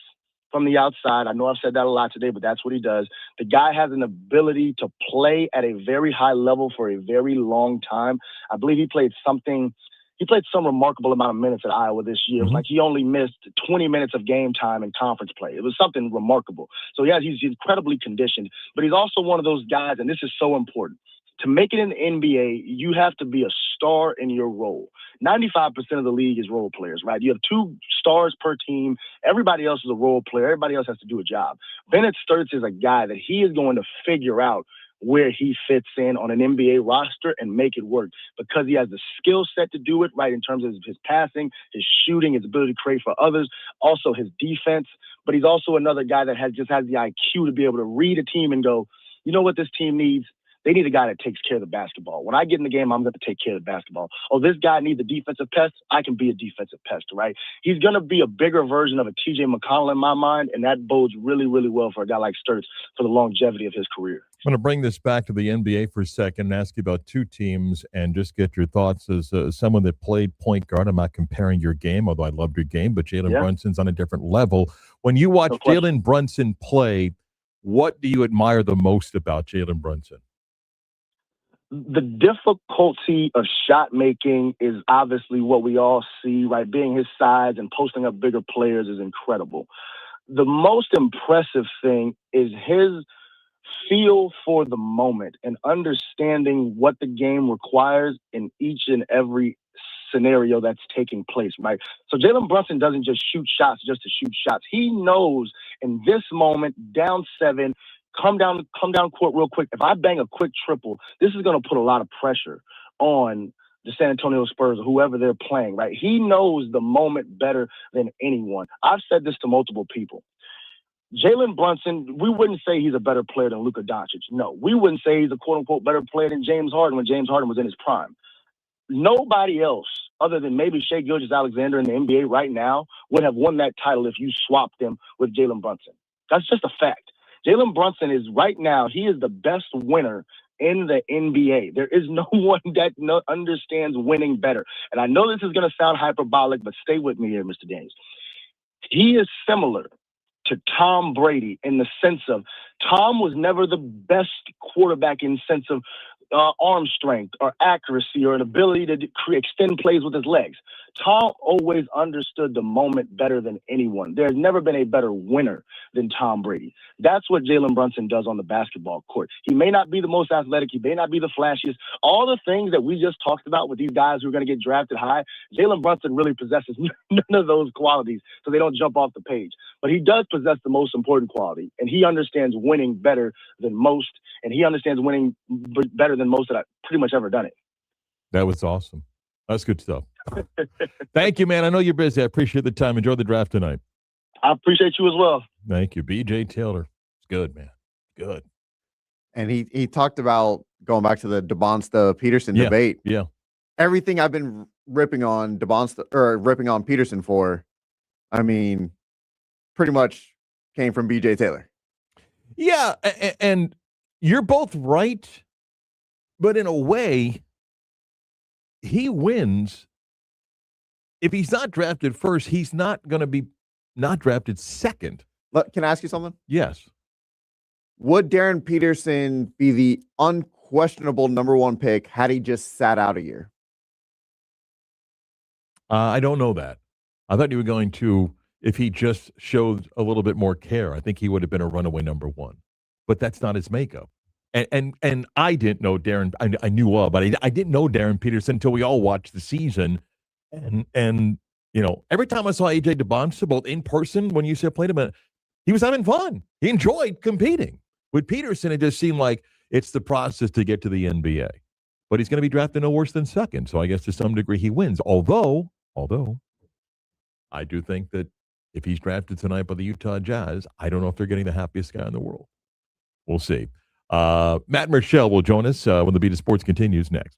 from the outside. I know I've said that a lot today, but that's what he does. The guy has an ability to play at a very high level for a very long time. I believe he played some remarkable amount of minutes at Iowa this year. It was like he only missed 20 minutes of game time in conference play. It was something remarkable. So he's incredibly conditioned, but he's also one of those guys, and this is so important. To make it in the NBA, you have to be a star in your role. 95% of the league is role players, right? You have 2 stars per team. Everybody else is a role player. Everybody else has to do a job. Bennett Sturtz is a guy that he is going to figure out where he fits in on an NBA roster and make it work, because he has the skill set to do it, right, in terms of his passing, his shooting, his ability to create for others, also his defense. But he's also another guy that has the IQ to be able to read a team and go, you know what this team needs? They need a guy that takes care of the basketball. When I get in the game, I'm going to take care of the basketball. Oh, this guy needs a defensive pest. I can be a defensive pest, right? He's going to be a bigger version of a TJ McConnell in my mind, and that bodes really, really well for a guy like Sturtz for the longevity of his career. I'm going to bring this back to the NBA for a second and ask you about 2 teams and just get your thoughts as someone that played point guard. I'm not comparing your game, although I loved your game, but Jalen Brunson's on a different level. When you watch Jalen Brunson play, what do you admire the most about Jalen Brunson? The difficulty of shot making is obviously what we all see, right? Being his size and posting up bigger players is incredible. The most impressive thing is his feel for the moment and understanding what the game requires in each and every scenario that's taking place, right? So Jalen Brunson doesn't just shoot shots just to shoot shots. He knows in this moment, down 7, come down court real quick. If I bang a quick triple, this is going to put a lot of pressure on the San Antonio Spurs or whoever they're playing, right? He knows the moment better than anyone. I've said this to multiple people. Jalen Brunson, we wouldn't say he's a better player than Luka Doncic. No, we wouldn't say he's a quote-unquote better player than James Harden when James Harden was in his prime. Nobody else, other than maybe Shai Gilgeous-Alexander in the NBA right now, would have won that title if you swapped them with Jalen Brunson. That's just a fact. Jalen Brunson is right now, he is the best winner in the NBA. There is no one that understands winning better. And I know this is going to sound hyperbolic, but stay with me here, Mr. Daniels. He is similar to Tom Brady in the sense of Tom was never the best quarterback in sense of arm strength or accuracy or an ability to extend plays with his legs. Tom always understood the moment better than anyone. There's never been a better winner than Tom Brady. That's what Jalen Brunson does on the basketball court. He may not be the most athletic. He may not be the flashiest. All the things that we just talked about with these guys who are going to get drafted high, Jalen Brunson really possesses none of those qualities, so they don't jump off the page. But he does possess the most important quality, and he understands winning better than most, and he understands winning better than most that I've pretty much ever done it. That was awesome. That's good stuff. Thank you, man. I know you're busy. I appreciate the time. Enjoy the draft tonight. I appreciate you as well. Thank you. B.J. Taylor. It's good, man. Good. And he talked about going back to the DeBonsta Peterson debate. Yeah. Everything I've been ripping on DeBonsta or ripping on Peterson for, I mean, pretty much came from B.J. Taylor. Yeah, and you're both right, but in a way, he wins. If he's not drafted first, he's not going to be not drafted second. Can I ask you something? Yes. Would Darren Peterson be the unquestionable number one pick had he just sat out a year? I don't know that. I thought you were going to, if he just showed a little bit more care, I think he would have been a runaway number one. But that's not his makeup. And I didn't know Darren. I knew of, but I didn't know Darren Peterson until we all watched the season. And you know, every time I saw AJ DeBonsta, both in person when you said played him, he was having fun. He enjoyed competing. With Peterson, it just seemed like it's the process to get to the NBA. But he's going to be drafted no worse than second. So I guess to some degree he wins. Although I do think that if he's drafted tonight by the Utah Jazz, I don't know if they're getting the happiest guy in the world. We'll see. Matt and Michelle will join us when the Beat of Sports continues next.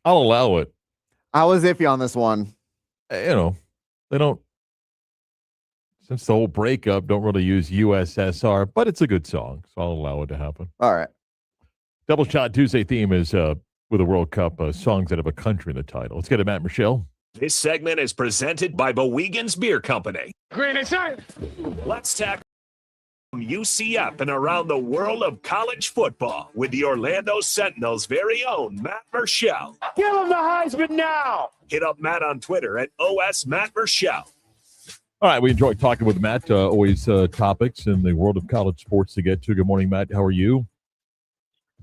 I'll allow it. I was iffy on this one. They don't, since the whole breakup, don't really use USSR, but it's a good song, so I'll allow it to happen. All right. Double Shot Tuesday theme is with a World Cup songs that have a country in the title. Let's get it, Matt Michelle. This segment is presented by Bowegan's Beer Company. Green inside. Let's tackle UCF and around the world of college football with the Orlando Sentinel's very own Matt Michelle. Give him the Heisman now. Hit up Matt on Twitter at OS Matt Michelle. All right, we enjoy talking with Matt. Always topics in the world of college sports to get to. Good morning, Matt. How are you?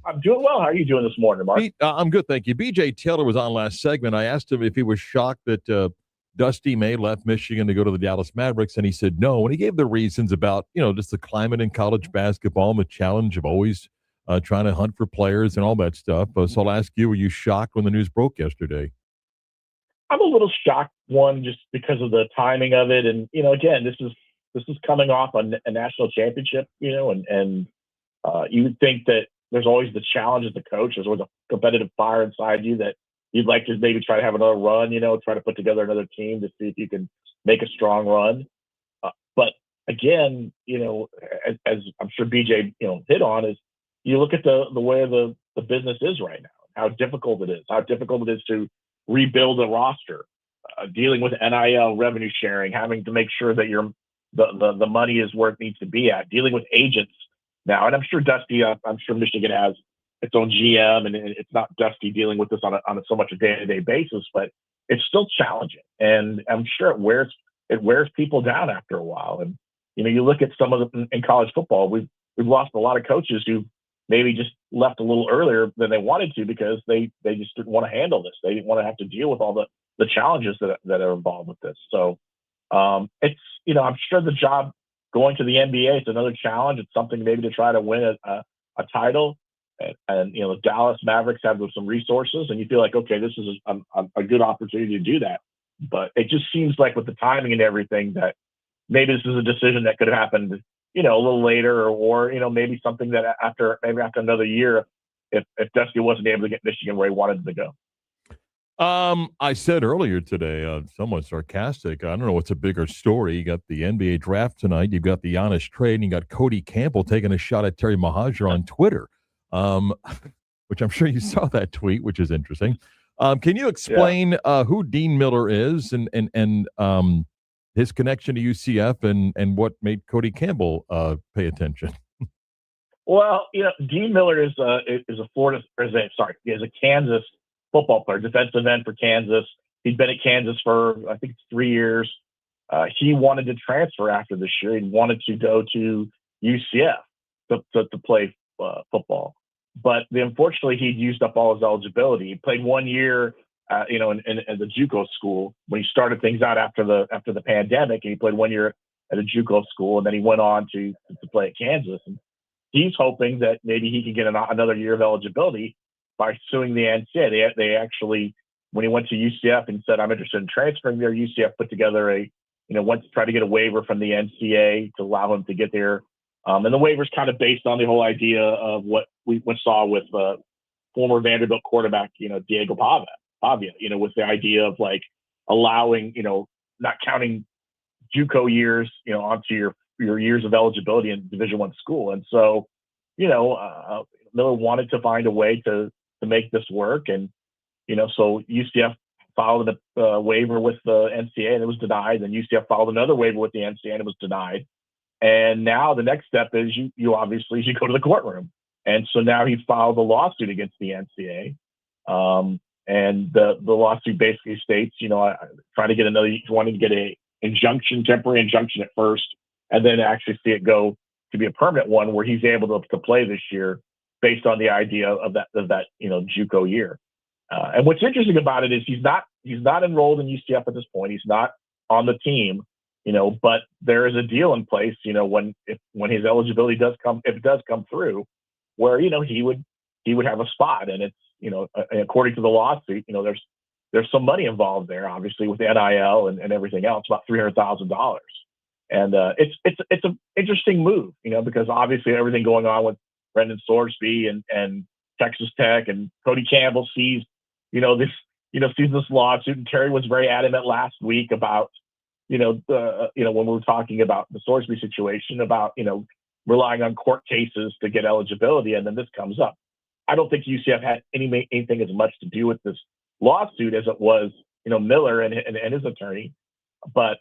I'm doing well. How are you doing this morning, Mark? I'm good, thank you. B.J. Taylor was on last segment. I asked him if he was shocked that Dusty May left Michigan to go to the Dallas Mavericks, and he said no. And he gave the reasons about, just the climate in college basketball and the challenge of always trying to hunt for players and all that stuff. So I'll ask you, were you shocked when the news broke yesterday? I'm a little shocked, one, just because of the timing of it. And, again, this is coming off a national championship, and you would think that there's always the challenge as the coach. There's always a competitive fire inside you that you'd like to maybe try to have another run, try to put together another team to see if you can make a strong run. But again, as I'm sure BJ, hit on, is you look at the way the business is right now, how difficult it is to rebuild a roster, dealing with NIL revenue sharing, having to make sure that the money is where it needs to be at, dealing with agents now. And I'm sure Dusty, I'm sure Michigan has its own GM, and it's not Dusty dealing with this on so much a day-to-day basis, but it's still challenging. And I'm sure it wears people down after a while. And, you look at some of in college football, we've lost a lot of coaches who maybe just left a little earlier than they wanted to because they just didn't want to handle this. They didn't want to have to deal with all the challenges that are involved with this. So it's, I'm sure the job going to the NBA is another challenge. It's something maybe to try to win a title. And the Dallas Mavericks have some resources, and you feel like, okay, this is a good opportunity to do that. But it just seems like with the timing and everything that maybe this is a decision that could have happened, a little later, or maybe something that after another year, if Dusty wasn't able to get Michigan where he wanted to go. I said earlier today, somewhat sarcastic, I don't know what's a bigger story. You got the NBA draft tonight, you've got the Giannis trade, and you got Cody Campbell taking a shot at Terry Mahajer on Twitter, which I'm sure you saw that tweet, which is interesting. Can you explain who Dean Miller is and his connection to UCF and what made Cody Campbell pay attention? Well, Dean Miller is a Kansas football player, defensive end for Kansas. He'd been at Kansas for, I think, 3 years. He wanted to transfer after this year. He wanted to go to UCF to play football. But unfortunately, he'd used up all his eligibility. He played 1 year, in the JUCO school when he started things out after the pandemic. And he played 1 year at a JUCO school, and then he went on to play at Kansas. And he's hoping that maybe he can get another year of eligibility by suing the NCAA. They actually, when he went to UCF and said, I'm interested in transferring there, UCF put together went to try to get a waiver from the NCAA to allow him to get there. And the waiver's kind of based on the whole idea of what we saw with former Vanderbilt quarterback, Diego Pavia, with the idea of like allowing, not counting JUCO years, onto your years of eligibility in Division I school. And so, Miller wanted to find a way to make this work. And, so UCF filed a waiver with the NCAA and it was denied. And UCF filed another waiver with the NCAA and it was denied. And now the next step is you obviously go to the courtroom. And so now he filed a lawsuit against the NCAA. And the lawsuit basically states, trying to get wanting to get a temporary injunction at first, and then actually see it go to be a permanent one where he's able to play this year based on the idea of that JUCO year. And what's interesting about it is he's not enrolled in UCF at this point. He's not on the team, but there is a deal in place, when his eligibility does come through, where he would have a spot. And it's according to the lawsuit, there's some money involved there, obviously with the NIL and everything else, about $300,000. And it's an interesting move, because obviously everything going on with Brendan Sorsby and Texas Tech and Cody Campbell sees sees this lawsuit. And Terry was very adamant last week about, when we were talking about the Sorsby situation, about, relying on court cases to get eligibility. And then this comes up. I don't think UCF had anything as much to do with this lawsuit as it was, Miller and his attorney. But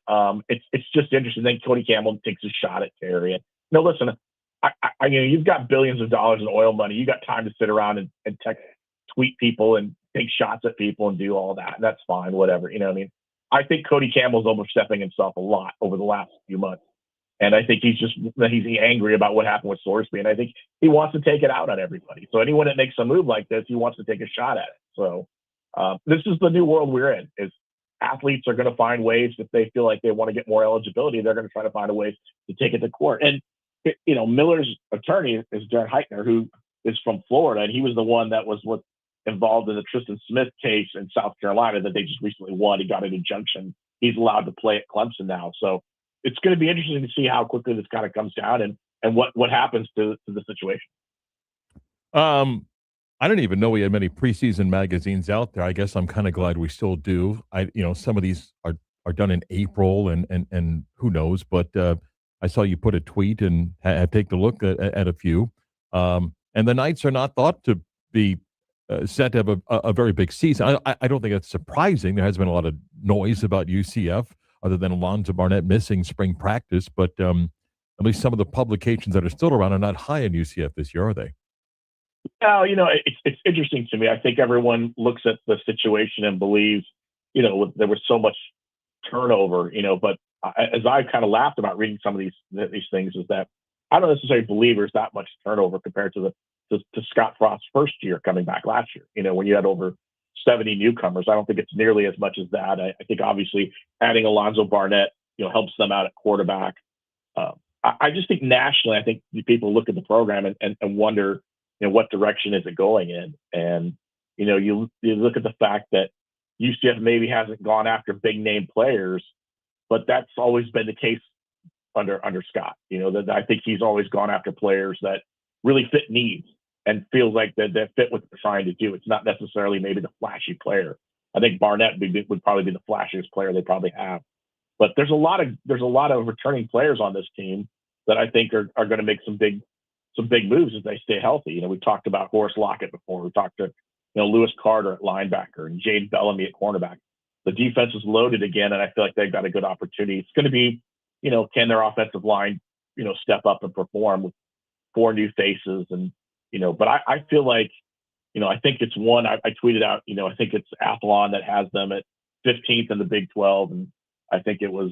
it's just interesting. Then Cody Campbell takes a shot at Terry. And, listen, you've got billions of dollars in oil money. You got time to sit around and tweet people and take shots at people and do all that. And that's fine, whatever. I think Cody Campbell's overstepping himself a lot over the last few months. And I think he's angry about what happened with Sorsby. And I think he wants to take it out on everybody. So anyone that makes a move like this, he wants to take a shot at it. So this is the new world we're in, is athletes are going to find ways, if they feel like they want to get more eligibility, they're going to try to find a way to take it to court. And, Miller's attorney is Darren Heitner, who is from Florida. And he was the one that was involved in the Tristan Smith case in South Carolina that they just recently won. He got an injunction. He's allowed to play at Clemson now. So it's going to be interesting to see how quickly this kind of comes down and what happens to the situation. I didn't even know we had many preseason magazines out there. I guess I'm kind of glad we still do. Some of these are done in April and who knows, but I saw you put a tweet and had taken a look at a few. And the Knights are not thought to be set to have a very big season. I don't think that's surprising. There has been a lot of noise about UCF other than Alonzo Barnett missing spring practice, but at least some of the publications that are still around are not high in UCF this year, are they? No, it's interesting to me. I think everyone looks at the situation and believes, there was so much turnover, but as I kind of laughed about reading some of these things, is that I don't necessarily believe there's that much turnover compared to Scott Frost's first year coming back last year. When you had over 70 newcomers, I don't think it's nearly as much as that. I think obviously adding Alonzo Barnett, helps them out at quarterback. I just think nationally, I think people look at the program and wonder, what direction is it going in? And, you look at the fact that UCF maybe hasn't gone after big name players, but that's always been the case under Scott. That I think he's always gone after players that really fit needs and feels like that fit what they're trying to do. It's not necessarily maybe the flashy player. I think Barnett would probably be the flashiest player they probably have. But there's a lot of returning players on this team that I think are going to make some big moves as they stay healthy. We talked about Horace Lockett before. We talked to Lewis Carter at linebacker and Jade Bellamy at cornerback. The defense is loaded again, and I feel like they've got a good opportunity. It's going to be, can their offensive line, step up and perform with 4 new faces and but I feel like, I think it's one, I tweeted out, I think it's Athlon that has them at 15th in the Big 12. And I think it was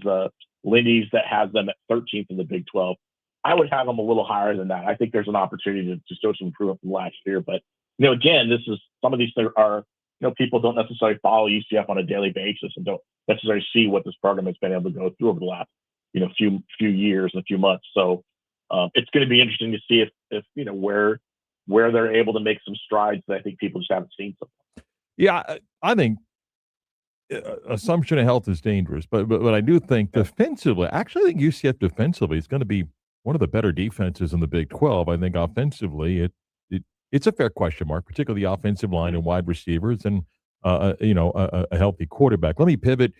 Lindy's that has them at 13th in the Big 12. I would have them a little higher than that. I think there's an opportunity to show some improvement from last year. But, again, this is some of these are, people don't necessarily follow UCF on a daily basis and don't necessarily see what this program has been able to go through over the last, few years and a few months. So it's going to be interesting to see if where they're able to make some strides that I think people just haven't seen so far. Yeah, I think assumption of health is dangerous, but I do think defensively, actually I think UCF defensively is going to be one of the better defenses in the Big 12. I think offensively, it's a fair question mark, particularly the offensive line and wide receivers and, a healthy quarterback. Let me pivot.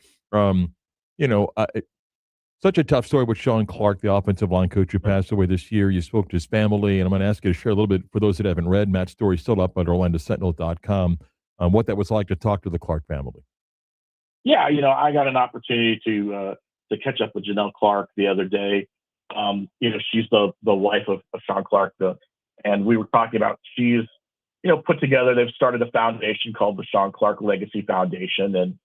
Such a tough story with Sean Clark, the offensive line coach who passed away this year. You spoke to his family, and I'm going to ask you to share a little bit, for those that haven't read, Matt's story still up at OrlandoSentinel.com, what that was like to talk to the Clark family. Yeah, I got an opportunity to catch up with Janelle Clark the other day. She's the wife of Sean Clark, and we were talking about she's, put together, they've started a foundation called the Sean Clark Legacy Foundation, and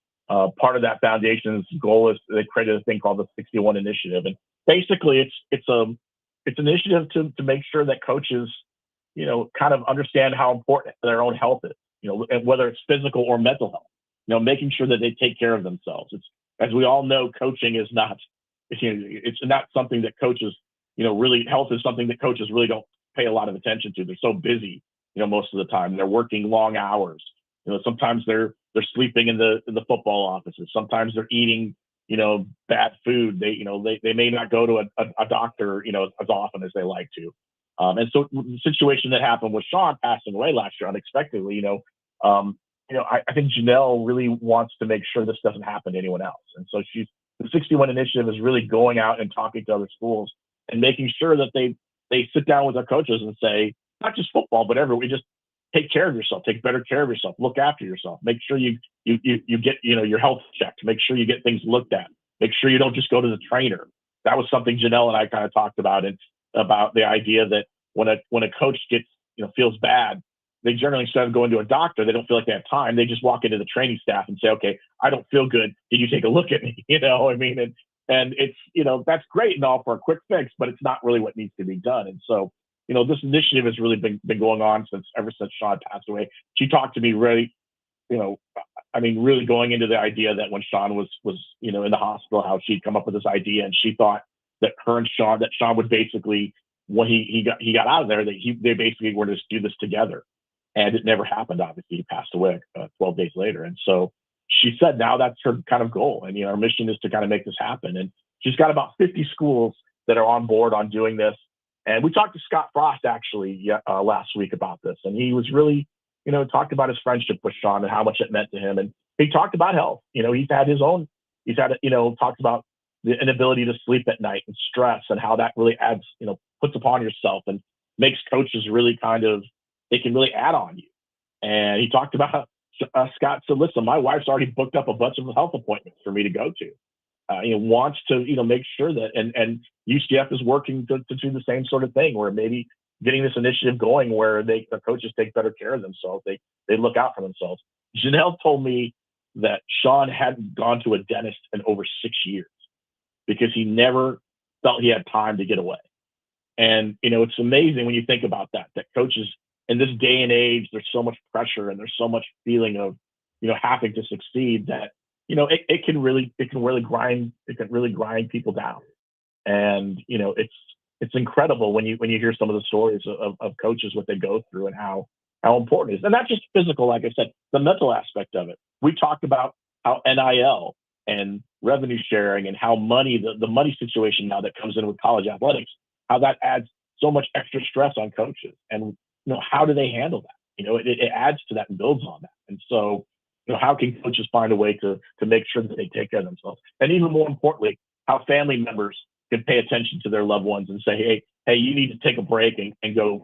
part of that foundation's goal is they created a thing called the 61 Initiative, and basically it's an initiative to make sure that coaches, kind of understand how important their own health is, whether it's physical or mental health, making sure that they take care of themselves. It's, as we all know, coaching is not, it's not something that coaches, really, health is something that coaches really don't pay a lot of attention to. They're so busy, most of the time. They're working long hours. Sometimes they're sleeping in the football offices. Sometimes they're eating, bad food. They may not go to a doctor, as often as they like to. And so the situation that happened with Sean passing away last year unexpectedly, I think Janelle really wants to make sure this doesn't happen to anyone else. And so the 61 initiative is really going out and talking to other schools and making sure that they sit down with their coaches and say, not just football, but everywhere, just take care of yourself, take better care of yourself, look after yourself, make sure you get, your health checked, make sure you get things looked at, make sure you don't just go to the trainer. That was something Janelle and I kind of talked about, and about the idea that when a coach gets, feels bad, they generally, instead of going to a doctor, they don't feel like they have time. They just walk into the training staff and say, okay, I don't feel good. Can you take a look at me? And it's, that's great and all for a quick fix, but it's not really what needs to be done. And so, this initiative has really been going on ever since Sean passed away. She talked to me really, really going into the idea that when Sean was, in the hospital, how she'd come up with this idea, and she thought that Sean would basically, when he got out of there, that they basically were to do this together. And it never happened. Obviously, he passed away 12 days later. And so she said now that's her kind of goal. And, our mission is to kind of make this happen. And she's got about 50 schools that are on board on doing this. And we talked to Scott Frost actually last week about this. And he was really, talked about his friendship with Sean and how much it meant to him. And he talked about health. Talked about the inability to sleep at night and stress, and how that really adds, puts upon yourself and makes coaches really they can really add on you. And he talked about, Scott said, listen, my wife's already booked up a bunch of health appointments for me to go to. Wants to, make sure that, and UCF is working to do the same sort of thing, where maybe getting this initiative going where the coaches take better care of themselves. They look out for themselves. Janelle told me that Sean hadn't gone to a dentist in over 6 years because he never felt he had time to get away. And, it's amazing when you think about that coaches in this day and age, there's so much pressure and there's so much feeling of, having to succeed that, it can really grind people down. And, it's incredible when you hear some of the stories of coaches, what they go through and how important it is. And not just physical, like I said, the mental aspect of it. We talked about how NIL and revenue sharing and how the money situation now that comes in with college athletics, how that adds so much extra stress on coaches. And, how do they handle that? It adds to that and builds on that. And so, how can coaches find a way to make sure that they take care of themselves? And even more importantly, how family members can pay attention to their loved ones and say, hey, you need to take a break and go,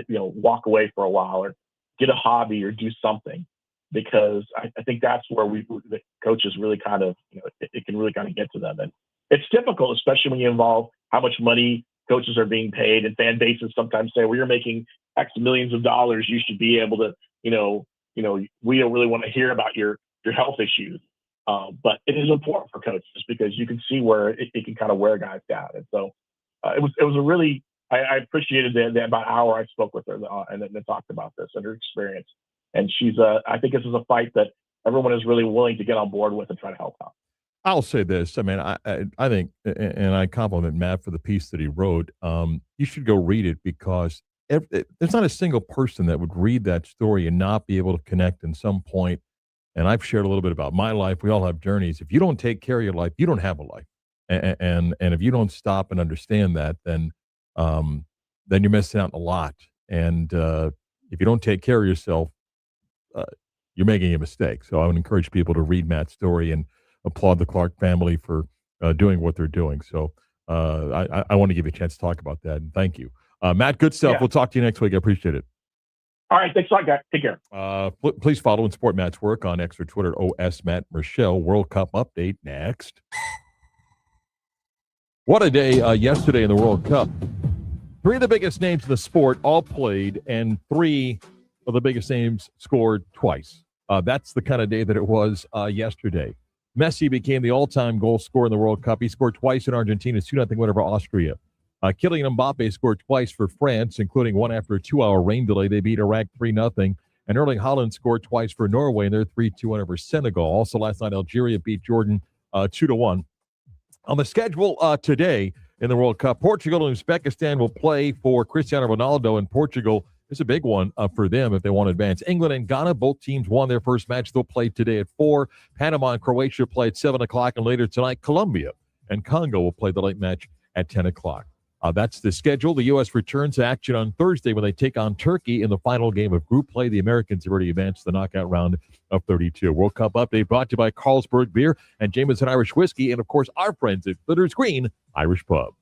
walk away for a while, or get a hobby or do something. Because I think that's where the coaches really kind of, it can really kind of get to them. And it's difficult, especially when you involve how much money coaches are being paid, and fan bases sometimes say, well, you're making X millions of dollars. You should be able to, we don't really want to hear about your health issues. But it is important for coaches because you can see where it can kind of wear guys down. And so it was a really, I appreciated the about hour I spoke with her and then talked about this and her experience. And I think this is a fight that everyone is really willing to get on board with and try to help out. I'll say this. I mean, I think, and I compliment Matt for the piece that he wrote. You should go read it, because there's not a single person that would read that story and not be able to connect in some point. And I've shared a little bit about my life. We all have journeys. If you don't take care of your life, you don't have a life. And if you don't stop and understand that, then you're missing out on a lot. And if you don't take care of yourself, you're making a mistake. So I would encourage people to read Matt's story and applaud the Clark family for doing what they're doing. So I want to give you a chance to talk about that, and thank you. Matt, good stuff. Yeah. We'll talk to you next week. I appreciate it. All right. Thanks a lot, guys. Take care. Please follow and support Matt's work on X or Twitter, OS Matt Michelle. World Cup update next. What a day yesterday in the World Cup. 3 of the biggest names in the sport all played, and 3 of the biggest names scored twice. That's the kind of day that it was yesterday. Messi became the all-time goal scorer in the World Cup. He scored twice in Argentina's 2-0 win over Austria. Kylian Mbappe scored twice for France, including one after a 2-hour rain delay. They beat Iraq 3-0. And Erling Haaland scored twice for Norway in their 3-2 win over Senegal. Also last night, Algeria beat Jordan 2-1. On the schedule today in the World Cup, Portugal and Uzbekistan will play for Cristiano Ronaldo, and Portugal is a big one for them if they want to advance. England and Ghana, both teams won their first match. They'll play today at 4. Panama and Croatia play at 7 o'clock, and later tonight, Colombia and Congo will play the late match at 10 o'clock. That's the schedule. The U.S. returns to action on Thursday when they take on Turkey in the final game of group play. The Americans have already advanced to the knockout round of 32. World Cup update brought to you by Carlsberg Beer and Jameson Irish Whiskey, and, of course, our friends at Glitters Green Irish Pub.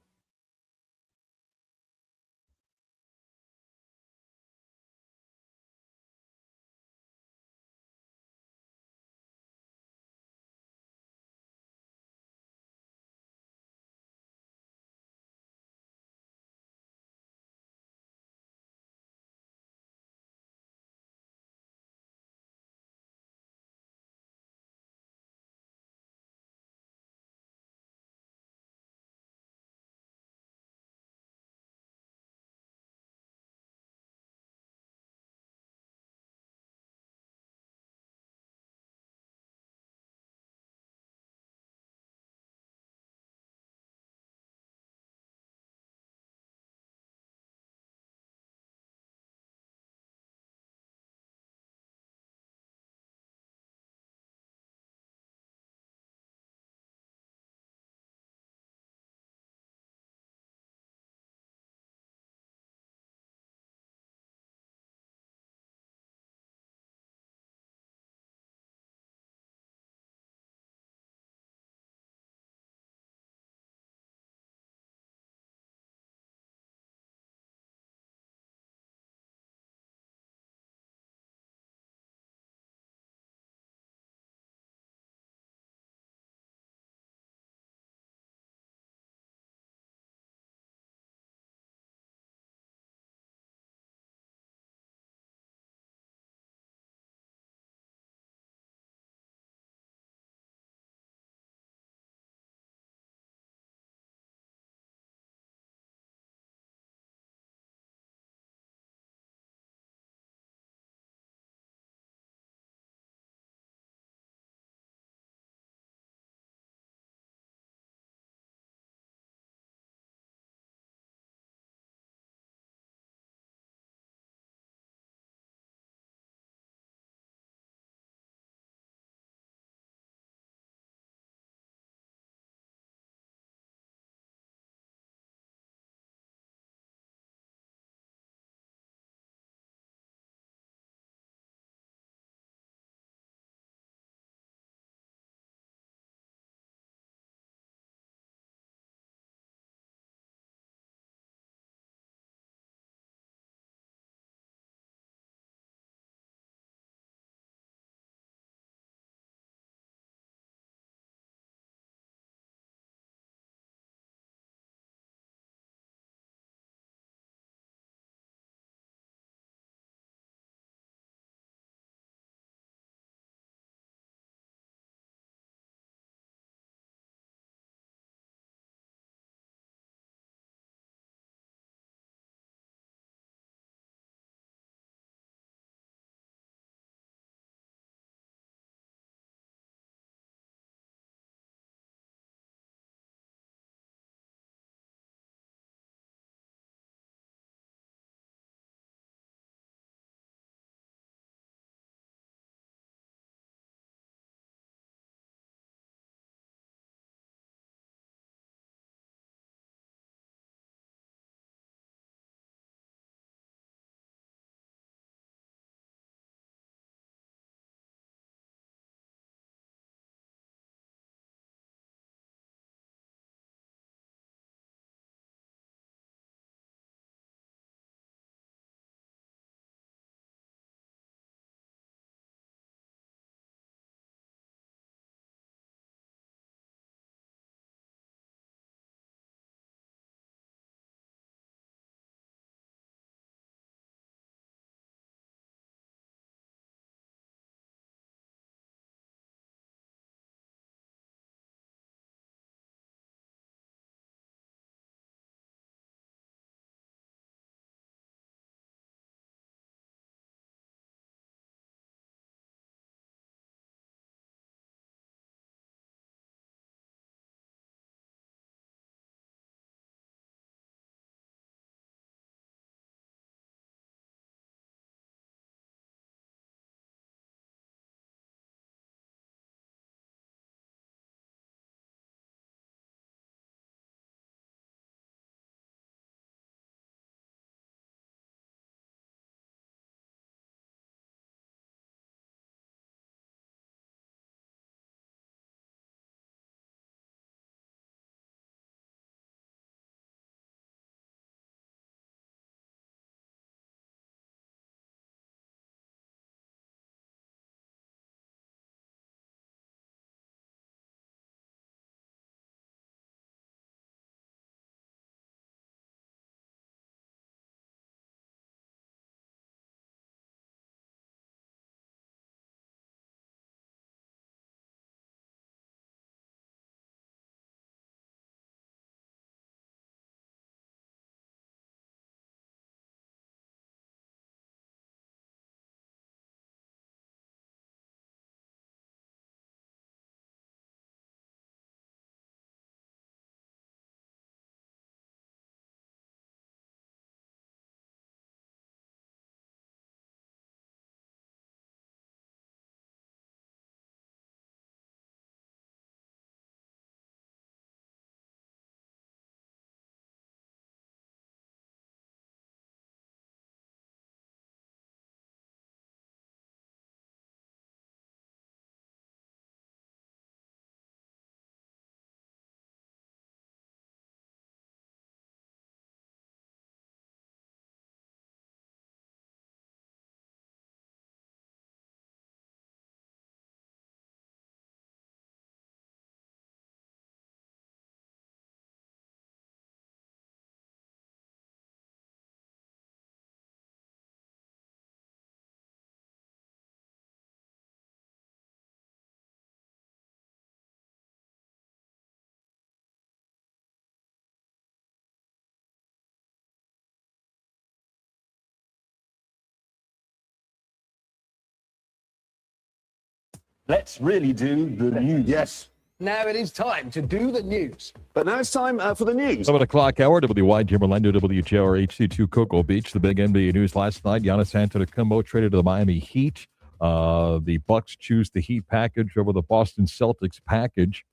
Let's really do the news. Yes. Now it is time to do the news. But now it's time for the news. 7 o'clock hour, WYG Orlando, WJR HC2 Cocoa Beach. The big NBA news last night. Giannis Antetokounmpo traded to the Miami Heat. The Bucks choose the Heat package over the Boston Celtics package.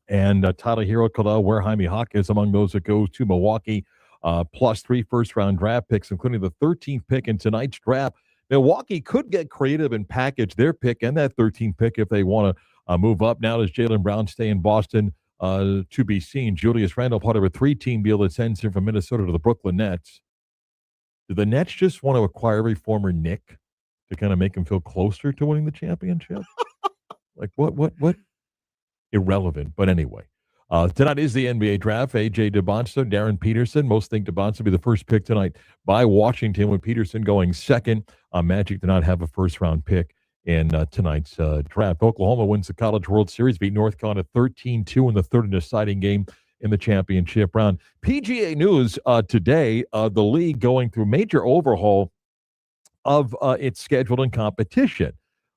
And Tyler Hero, Khalil Wareheim Hawkins among those that go to Milwaukee, plus 3 first-round draft picks, including the 13th pick in tonight's draft. Milwaukee could get creative and package their pick and that 13th pick if they want to move up. Now does Jaylen Brown stay in Boston? To be seen. Julius Randle, part of a 3-team deal that sends him from Minnesota to the Brooklyn Nets. Do the Nets just want to acquire every former Knick to kind of make him feel closer to winning the championship? Like what? Irrelevant. But anyway, tonight is the NBA draft. A.J. DeBonster, Darren Peterson. Most think DeBonster will be the first pick tonight by Washington, with Peterson going second. Magic did not have a first-round pick in tonight's draft. Oklahoma wins the College World Series, beat North Carolina 13-2 in the third and deciding game in the championship round. PGA news today, the league going through major overhaul of its schedule and competition.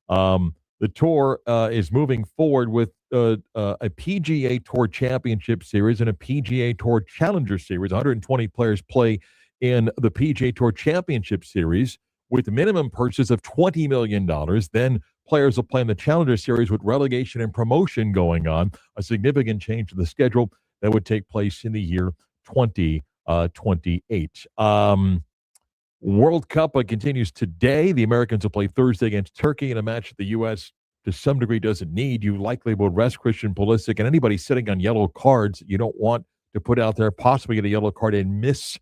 The tour is moving forward with a PGA Tour Championship Series and a PGA Tour Challenger Series. 120 players play in the PGA Tour Championship Series with minimum purses of $20 million. Then players will play in the Challenger Series with relegation and promotion going on, a significant change to the schedule that would take place in the year 2028. World Cup continues today. The Americans will play Thursday against Turkey in a match that the U.S. to some degree doesn't need. You likely will rest Christian Pulisic, and anybody sitting on yellow cards you don't want to put out there, possibly get a yellow card and miss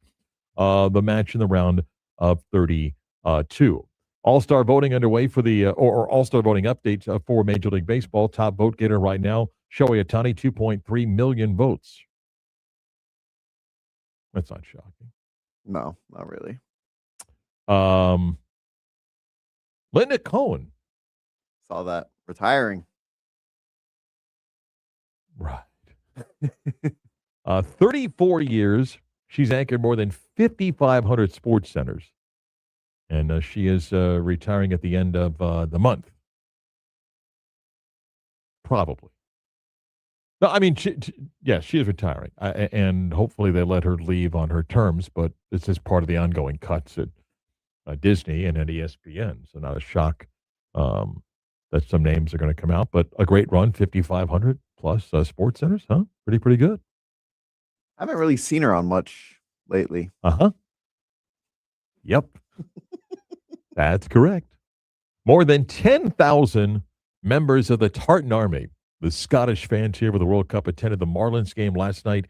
the match in the round of 32. All-Star voting underway for the or All-Star voting updates for Major League Baseball. Top vote getter right now, Shohei Ohtani, 2.3 million votes. That's not shocking. No, not really. Linda Cohen. Saw that. Retiring. Right. 34 years. She's anchored more than 5,500 sports centers. And she is retiring at the end of the month. Probably. No, I mean, she is retiring. And hopefully they let her leave on her terms, but this is part of the ongoing cuts at Disney and at ESPN. So not a shock that some names are going to come out, but a great run, 5,500 plus sports centers, huh? Pretty good. I haven't really seen her on much lately. Uh-huh. Yep. That's correct. More than 10,000 members of the Tartan Army, the Scottish fans here for the World Cup, attended the Marlins game last night.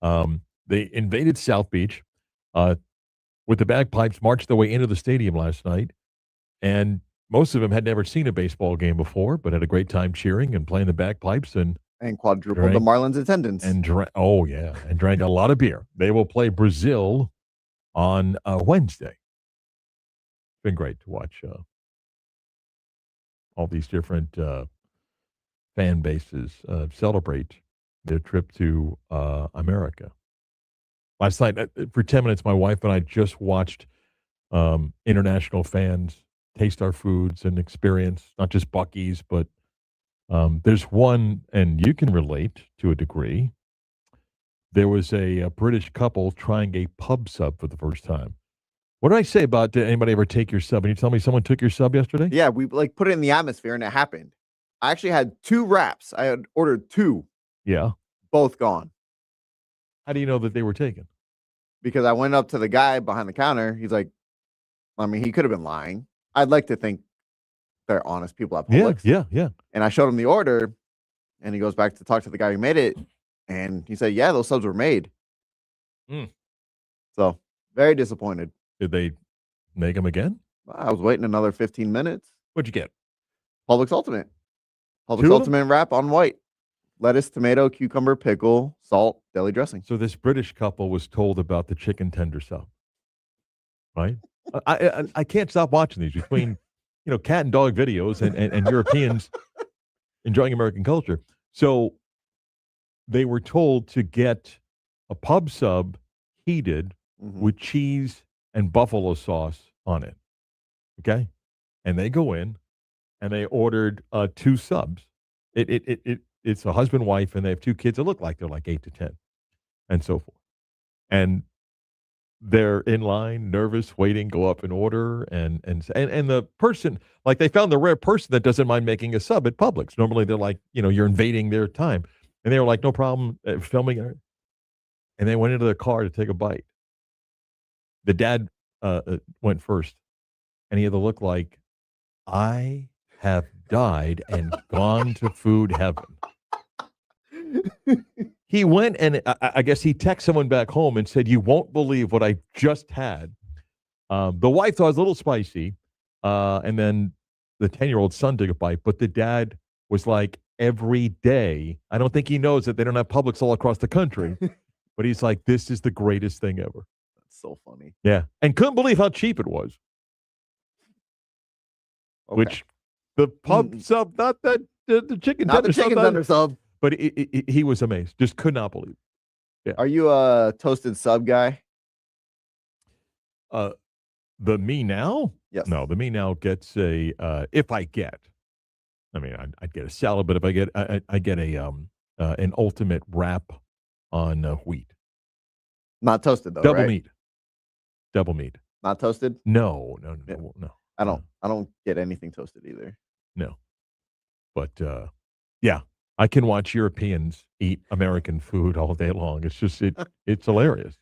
They invaded South Beach with the bagpipes, marched their way into the stadium last night, and most of them had never seen a baseball game before, but had a great time cheering and playing the bagpipes and quadrupled the Marlins attendance. And drank a lot of beer. They will play Brazil on Wednesday. It's been great to watch all these different fan bases celebrate their trip to America. Last night, for 10 minutes, my wife and I just watched international fans taste our foods and experience, not just Buc-ee's, but there's one, and you can relate to a degree. There was a British couple trying a pub sub for the first time. What did I say about, did anybody ever take your sub? And you tell me someone took your sub yesterday? Yeah, we put it in the atmosphere, and it happened. I actually had 2 wraps. I had ordered 2. Yeah. Both gone. How do you know that they were taken? Because I went up to the guy behind the counter. He's like, I mean, he could have been lying. I'd like to think they're honest people at Publix. Yeah. And I showed him the order, and he goes back to talk to the guy who made it, and he said, yeah, those subs were made. So, very disappointed. Did they make them again? I was waiting another 15 minutes. What'd you get? Publix Ultimate. Publix Ultimate wrap on white. Lettuce, tomato, cucumber, pickle, salt, deli dressing. So this British couple was told about the chicken tender sub, right? I can't stop watching these between, cat and dog videos and Europeans enjoying American culture. So they were told to get a pub sub heated with cheese and buffalo sauce on it. Okay? And they go in, and they ordered 2 subs. It's a husband, wife, and they have 2 kids that look like they're like 8 to 10 and so forth. And they're in line, nervous, waiting, go up and order. And the person, like they found the rare person that doesn't mind making a sub at Publix. Normally they're like, you're invading their time. And they were like, no problem, filming it. And they went into their car to take a bite. The dad went first, and he had the look like, I have died and gone to food heaven. He went and I guess he texted someone back home and said, you won't believe what I just had. The wife thought it was a little spicy, and then the 10-year-old son took a bite, but the dad was like, every day, I don't think he knows that they don't have Publix all across the country, but he's like, this is the greatest thing ever. That's so funny. Yeah, and couldn't believe how cheap it was. Okay. Which the pub sub, not that the chicken Not the chicken tender sub. but he was amazed. Just could not believe it. Yeah. Are you a toasted sub guy? The Me Now? Yes. No, the Me Now gets a if I get. I mean, I'd get a salad, but if I get I get a an ultimate wrap on wheat. Not toasted though. Double right? meat. Double meat. Not toasted. No. Yeah. No. I don't get anything toasted either. No. But yeah, I can watch Europeans eat American food all day long. It's just it's hilarious.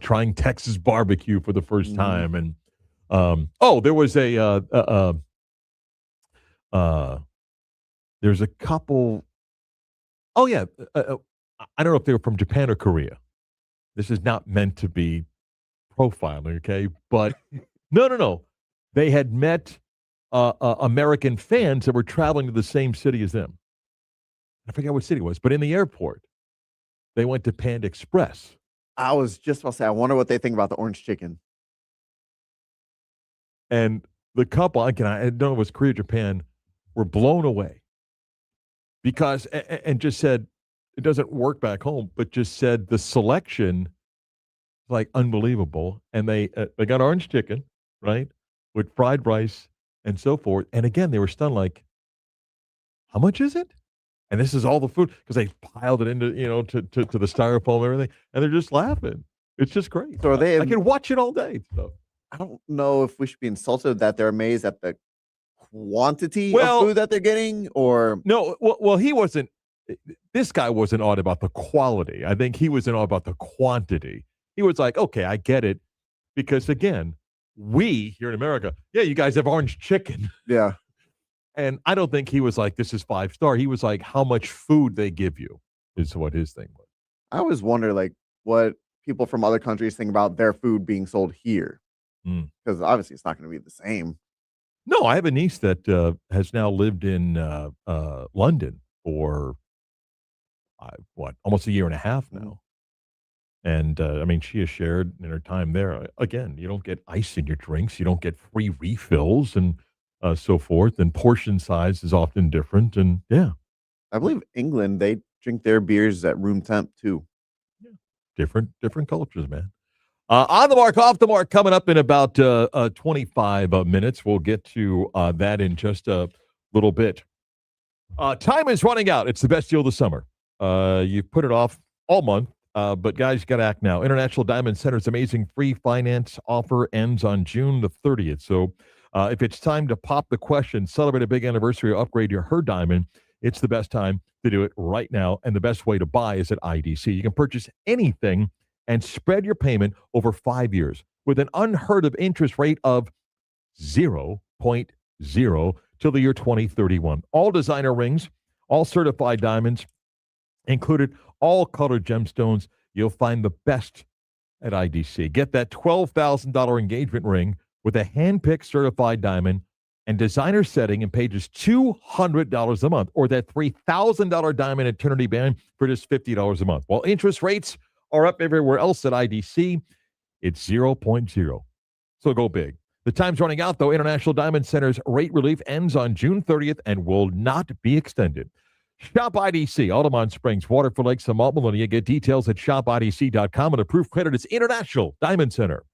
Trying Texas barbecue for the first time, and there was there's a couple. Oh yeah, I don't know if they were from Japan or Korea. This is not meant to be profiling, okay? But no. They had met American fans that were traveling to the same city as them. I forget what city it was, but in the airport, they went to Panda Express. I was just about to say, I wonder what they think about the orange chicken. And the couple, I don't know if it was Korea or Japan, were blown away because, and just said, it doesn't work back home, but just said the selection, like unbelievable. And they got orange chicken, right, with fried rice and so forth. And again, they were stunned, like, how much is it? And this is all the food because they piled it into, to the styrofoam and everything. And they're just laughing. It's just great. So I can watch it all day. So. I don't know if we should be insulted that they're amazed at the quantity of food that they're getting, or no. Well, he wasn't. This guy wasn't awed about the quality. I think he was in awe about the quantity. He was like, okay, I get it, because again, we here in America, yeah, you guys have orange chicken. Yeah. And I don't think he was like, this is 5-star. He was like, how much food they give you is what his thing was. I always wonder, like, what people from other countries think about their food being sold here. Because obviously it's not going to be the same. No, I have a niece that has now lived in London for, almost a year and a half now. And, I mean, she has shared in her time there. Again, you don't get ice in your drinks. You don't get free refills and so forth. And portion size is often different. And, yeah. I believe England, they drink their beers at room temp, too. Yeah. Different cultures, man. On the mark, off the mark, coming up in about 25 minutes. We'll get to that in just a little bit. Time is running out. It's the best deal of the summer. You've put it off all month. But guys, you got to act now. International Diamond Center's amazing free finance offer ends on June the 30th. So if it's time to pop the question, celebrate a big anniversary, or upgrade your her diamond, it's the best time to do it right now. And the best way to buy is at IDC. You can purchase anything and spread your payment over 5 years with an unheard of interest rate of 0.0 till the year 2031. All designer rings, all certified diamonds included, all colored gemstones. You'll find the best at IDC. Get that $12,000 engagement ring with a hand-picked certified diamond and designer setting and pay just $200 a month, or that $3,000 diamond eternity band for just $50 a month. While interest rates are up everywhere else at IDC, it's 0.0. So go big. The time's running out, though. International Diamond Center's rate relief ends on June 30th and will not be extended. Shop IDC, Altamont Springs, Waterford Lakes, and Malt Millennia. Get details at shopadc.com, and approved credit is International Diamond Center.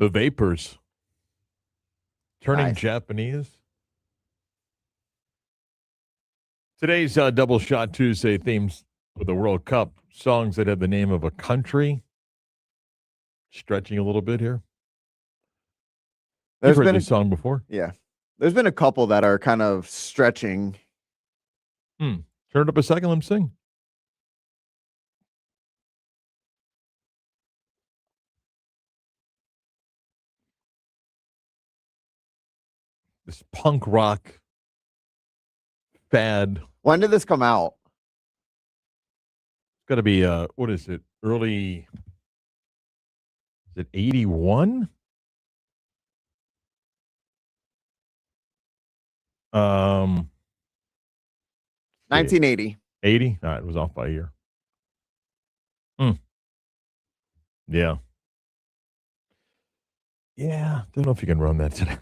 The Vapors turning Nice. Japanese. Today's Double Shot Tuesday themes for the World Cup, songs that have the name of a country. Stretching a little bit here. You've heard this song before? Yeah. There's been a couple that are kind of stretching. Turn it up a second, let me sing. This punk rock fad. When did this come out? It's got to be, what is it, early, is it 81? 1980. 80? All right, it was off by a year. Yeah. Yeah, don't know if you can run that today.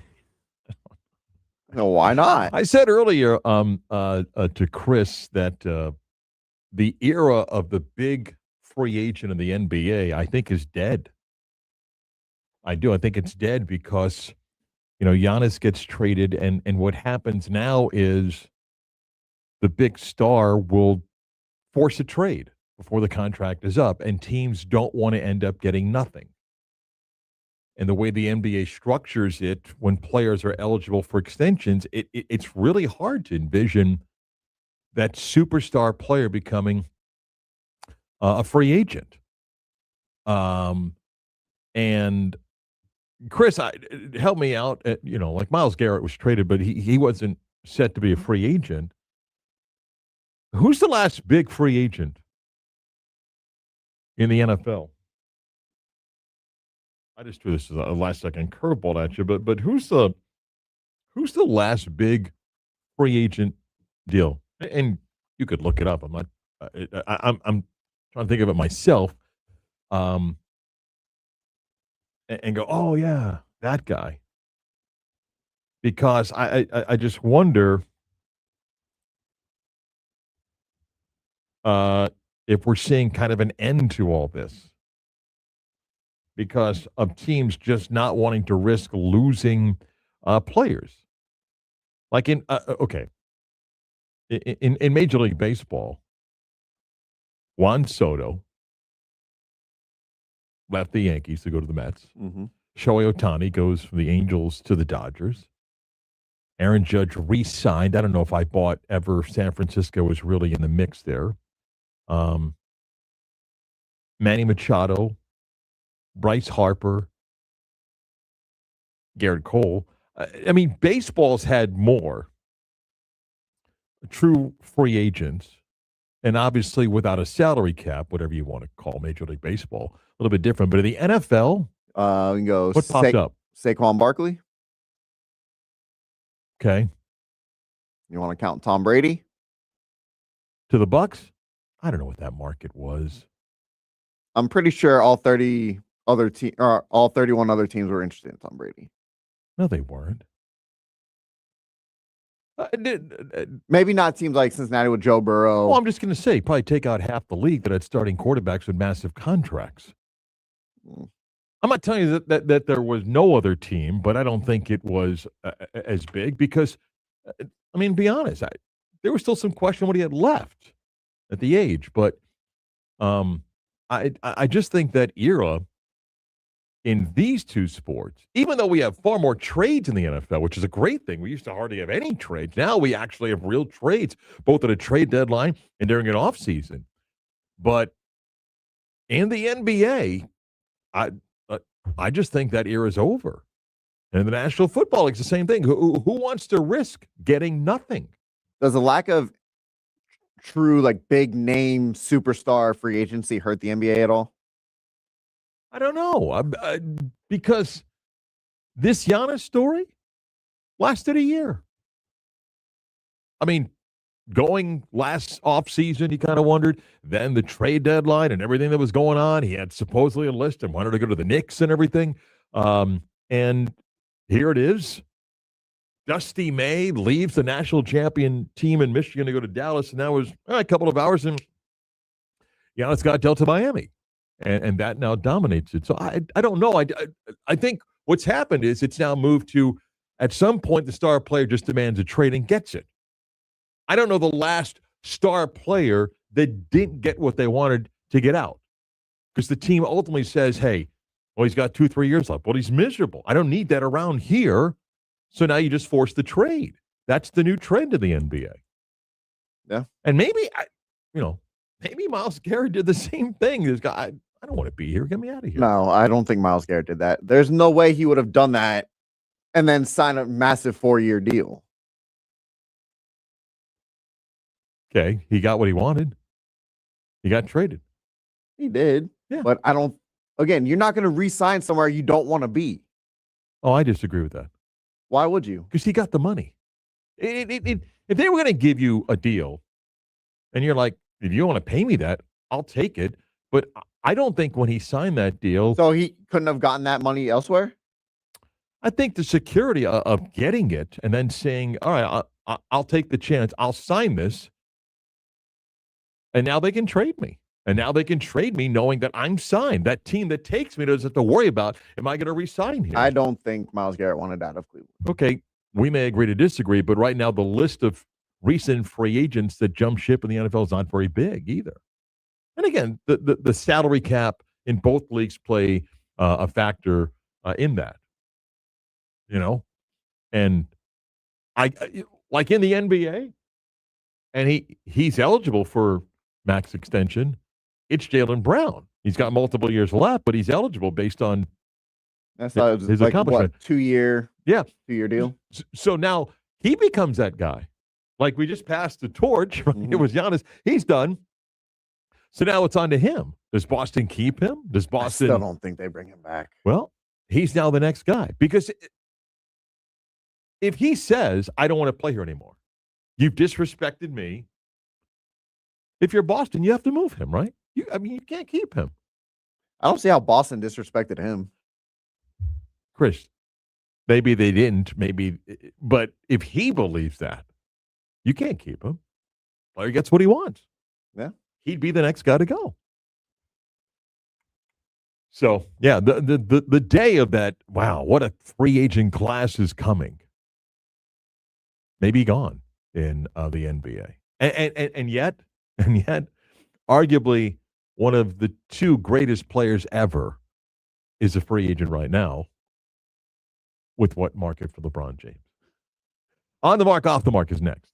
No, why not? I said earlier to Chris that the era of the big free agent in the NBA, I think, is dead. I do. I think it's dead because, Giannis gets traded, and what happens now is the big star will force a trade before the contract is up, and teams don't want to end up getting nothing. And the way the NBA structures it, when players are eligible for extensions, it's really hard to envision that superstar player becoming a free agent. And Chris, help me out. Like Myles Garrett was traded, but he wasn't set to be a free agent. Who's the last big free agent in the NFL? I just threw this as a last-second curveball at you, but who's the last big free agent deal? And you could look it up. I'm not. I'm trying to think of it myself. And go, oh yeah, that guy. Because I just wonder if we're seeing kind of an end to all this. Because of teams just not wanting to risk losing players. Like in Major League Baseball, Juan Soto left the Yankees to go to the Mets. Mm-hmm. Shohei Ohtani goes from the Angels to the Dodgers. Aaron Judge re-signed. I don't know if I bought ever San Francisco was really in the mix there. Manny Machado, Bryce Harper, Garrett Cole. I mean, baseball's had more true free agents, and obviously without a salary cap, whatever you want to call Major League Baseball, a little bit different. But in the NFL, we can go what popped up? Saquon Barkley. Okay. You want to count Tom Brady? To the Bucks? I don't know what that market was. I'm pretty sure all 31 other teams were interested in Tom Brady. No, they weren't. Maybe not teams like Cincinnati with Joe Burrow. Well, I'm just going to say, probably take out half the league that had starting quarterbacks with massive contracts. I'm not telling you that there was no other team, but I don't think it was as big because, I mean, be honest, there was still some question what he had left at the age. But I just think that era in these two sports, even though we have far more trades in the NFL, which is a great thing. We used to hardly have any trades. Now we actually have real trades, both at a trade deadline and during an offseason. But in the NBA, I just think that era is over. And in the National Football League, it's the same thing. Who wants to risk getting nothing? Does the lack of true, like, big name superstar free agency hurt the NBA at all? I don't know. Because this Giannis story lasted a year. I mean, going last offseason, he kind of wondered. Then the trade deadline and everything that was going on, he had supposedly a list and wanted to go to the Knicks and everything. And here it is. Dusty May leaves the national champion team in Michigan to go to Dallas, and that was a couple of hours, and Giannis got dealt to Miami. and that now dominates it. So I don't know. I think what's happened is it's now moved to at some point the star player just demands a trade and gets it. I don't know the last star player that didn't get what they wanted to get out because the team ultimately says, hey, well, he's got 2-3 years left. Well, he's miserable. I don't need that around here. So now you just force the trade. That's the new trend in the NBA. Yeah. And maybe, maybe Myles Garrett did the same thing. This guy, I don't want to be here. Get me out of here. No, I don't think Myles Garrett did that. There's no way he would have done that and then sign a massive 4-year deal. Okay, he got what he wanted. He got traded. He did. Yeah. But I don't, again, you're not going to re-sign somewhere you don't want to be. Oh, I disagree with that. Why would you? Because he got the money. If they were going to give you a deal and you're like, if you don't want to pay me that, I'll take it. But I don't think when he signed that deal. So he couldn't have gotten that money elsewhere? I think the security of getting it and then saying, all right, I'll take the chance. I'll sign this. And now they can trade me. And now they can trade me knowing that I'm signed. That team that takes me doesn't have to worry about, am I going to re-sign here? I don't think Myles Garrett wanted out of Cleveland. Okay, we may agree to disagree, but right now the list of recent free agents that jump ship in the NFL is not very big either. And again, the salary cap in both leagues play a factor in that. And I like in the NBA, and he's eligible for max extension. It's Jaylen Brown. He's got multiple years left, but he's eligible based on That's his his like accomplishment. what, 2-year deal. So now he becomes that guy. Like we just passed the torch. Right? It was Giannis. He's done. So now it's on to him. Does Boston keep him? Does Boston? I still don't think they bring him back. Well, he's now the next guy because if he says, I don't want to play here anymore, you've disrespected me. If you're Boston, you have to move him, right? You can't keep him. I don't see how Boston disrespected him. Chris, maybe they didn't, but if he believes that, you can't keep him. Player gets what he wants. Yeah. He'd be the next guy to go. So, yeah, the day of that, wow, what a free agent class is coming. Maybe gone in the NBA. And yet, arguably one of the two greatest players ever is a free agent right now with what market for LeBron James. On the mark, off the mark is next.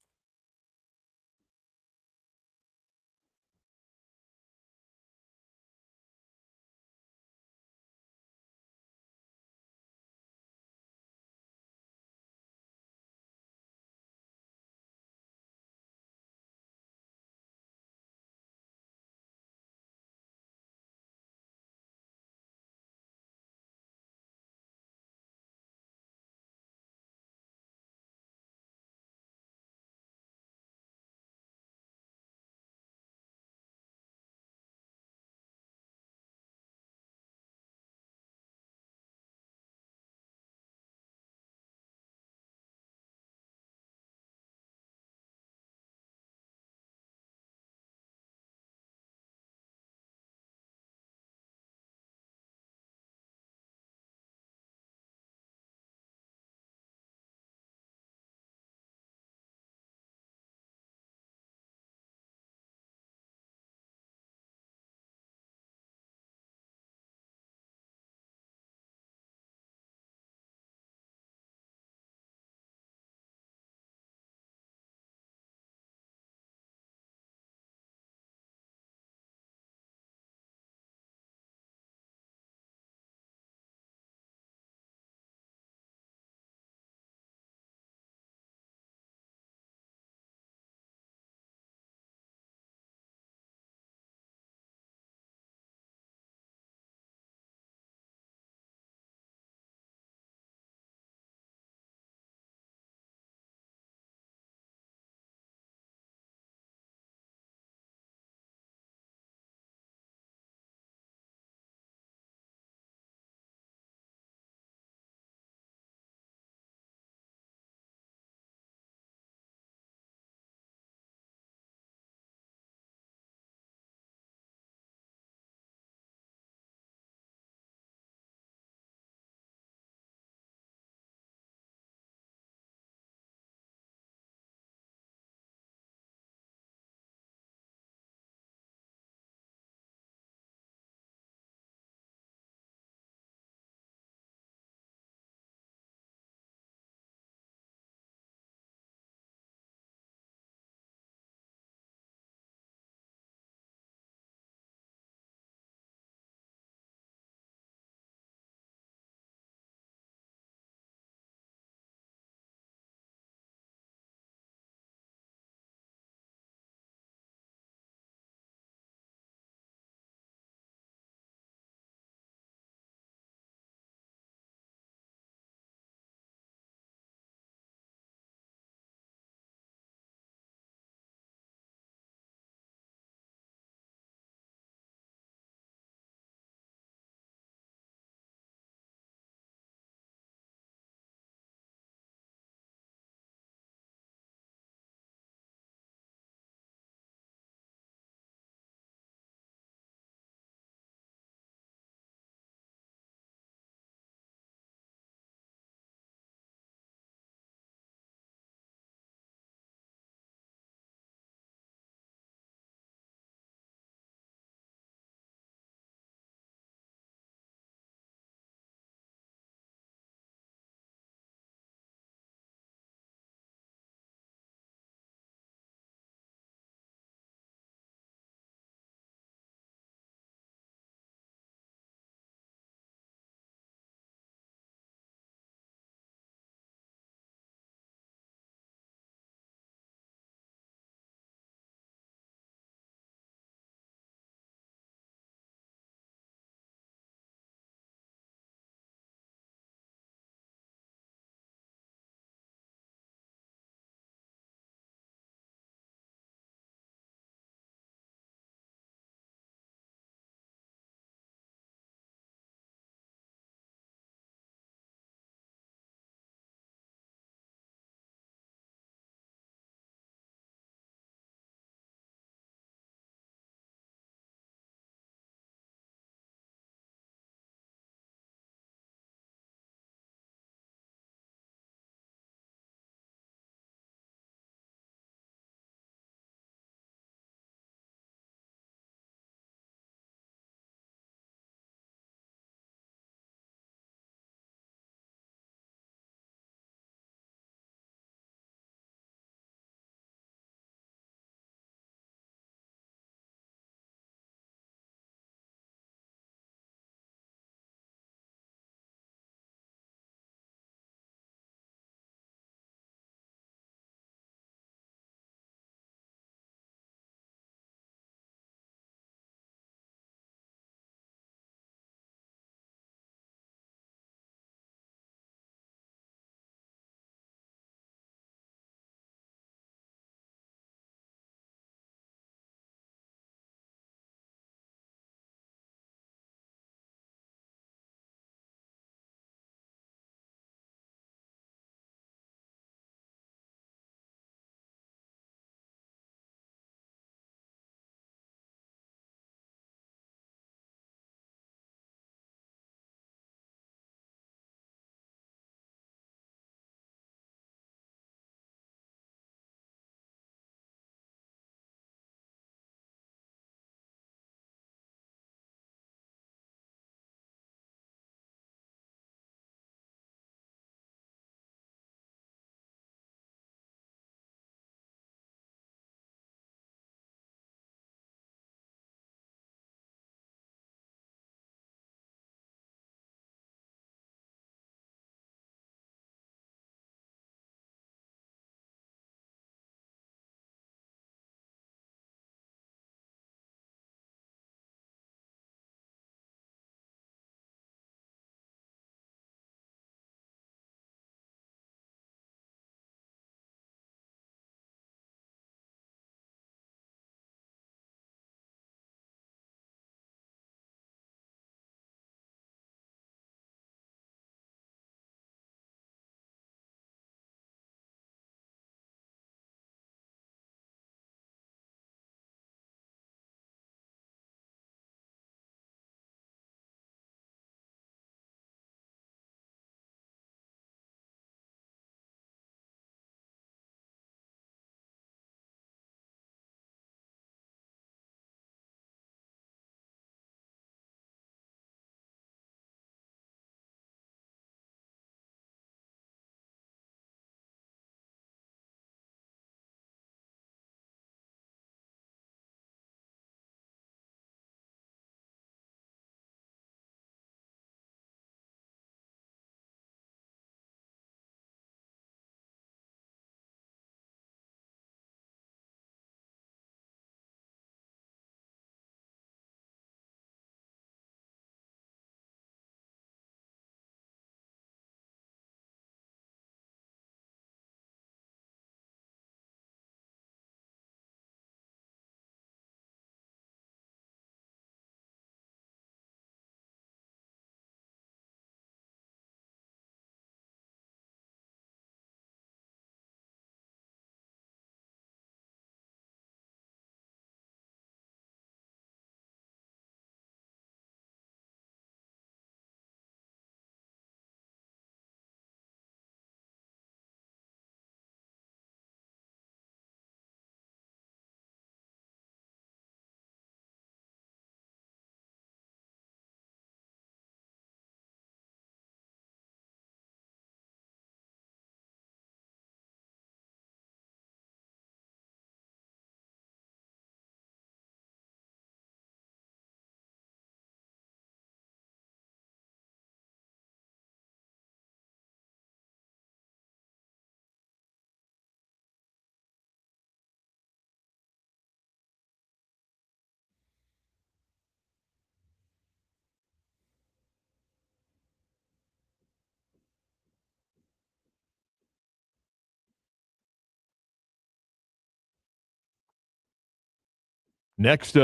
Next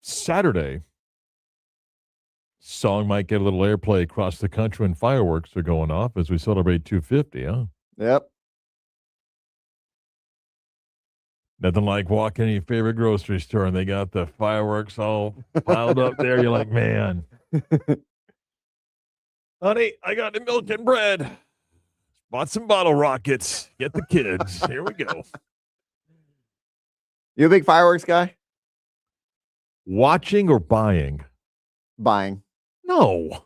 Saturday, song might get a little airplay across the country when fireworks are going off as we celebrate 250, huh? Yep. Nothing like walking in your favorite grocery store and they got the fireworks all piled up there. You're like, man. Honey, I got the milk and bread. Bought some bottle rockets. Get the kids. Here we go. You a big fireworks guy? Watching or buying? Buying. No.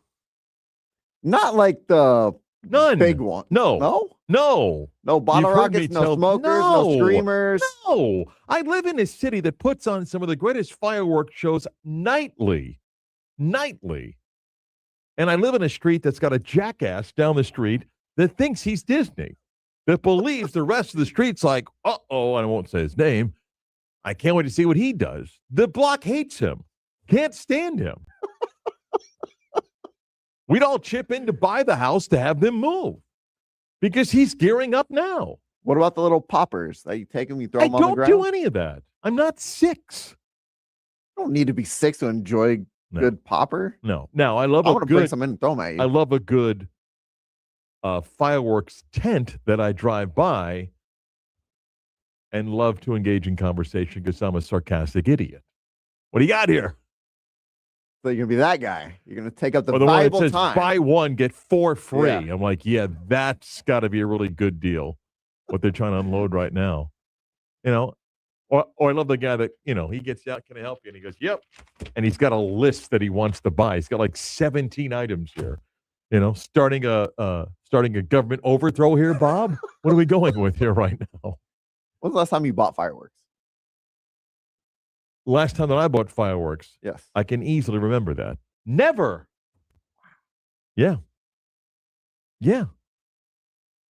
Not like the None. big one. No. No? No. No bottle You've heard me rockets, no tell- smokers, no screamers. No. I live in a city that puts on some of the greatest fireworks shows nightly. Nightly. And I live in a street that's got a jackass down the street that thinks he's Disney, that believes the rest of the street's like, uh-oh, and I won't say his name. I can't wait to see what he does. The block hates him. Can't stand him. We'd all chip in to buy the house to have them move because he's gearing up now. What about the little poppers that you take them, you throw I them on the don't ground? do any of that. I'm not 6. You don't need to be 6 to enjoy No. good popper. No. Now, I love I a want to bring good, some in and throw them at you. I love a good fireworks tent that I drive by and love to engage in conversation because I'm a sarcastic idiot. What do you got here? So you're going to be that guy. You're going to take up the Or the one that valuable says time. buy one, get 4 free. Yeah. I'm like, yeah, that's got to be a really good deal, what they're trying to unload right now. You know, or I love the guy that, you know, he gets out, can I help you? And he goes, yep. And he's got a list that he wants to buy. He's got like 17 items here. You know, starting a government overthrow here, Bob. What are we going with here right now? When's the last time you bought fireworks? Last time that I bought fireworks, Yes. I can easily remember that. Never. Yeah. Yeah.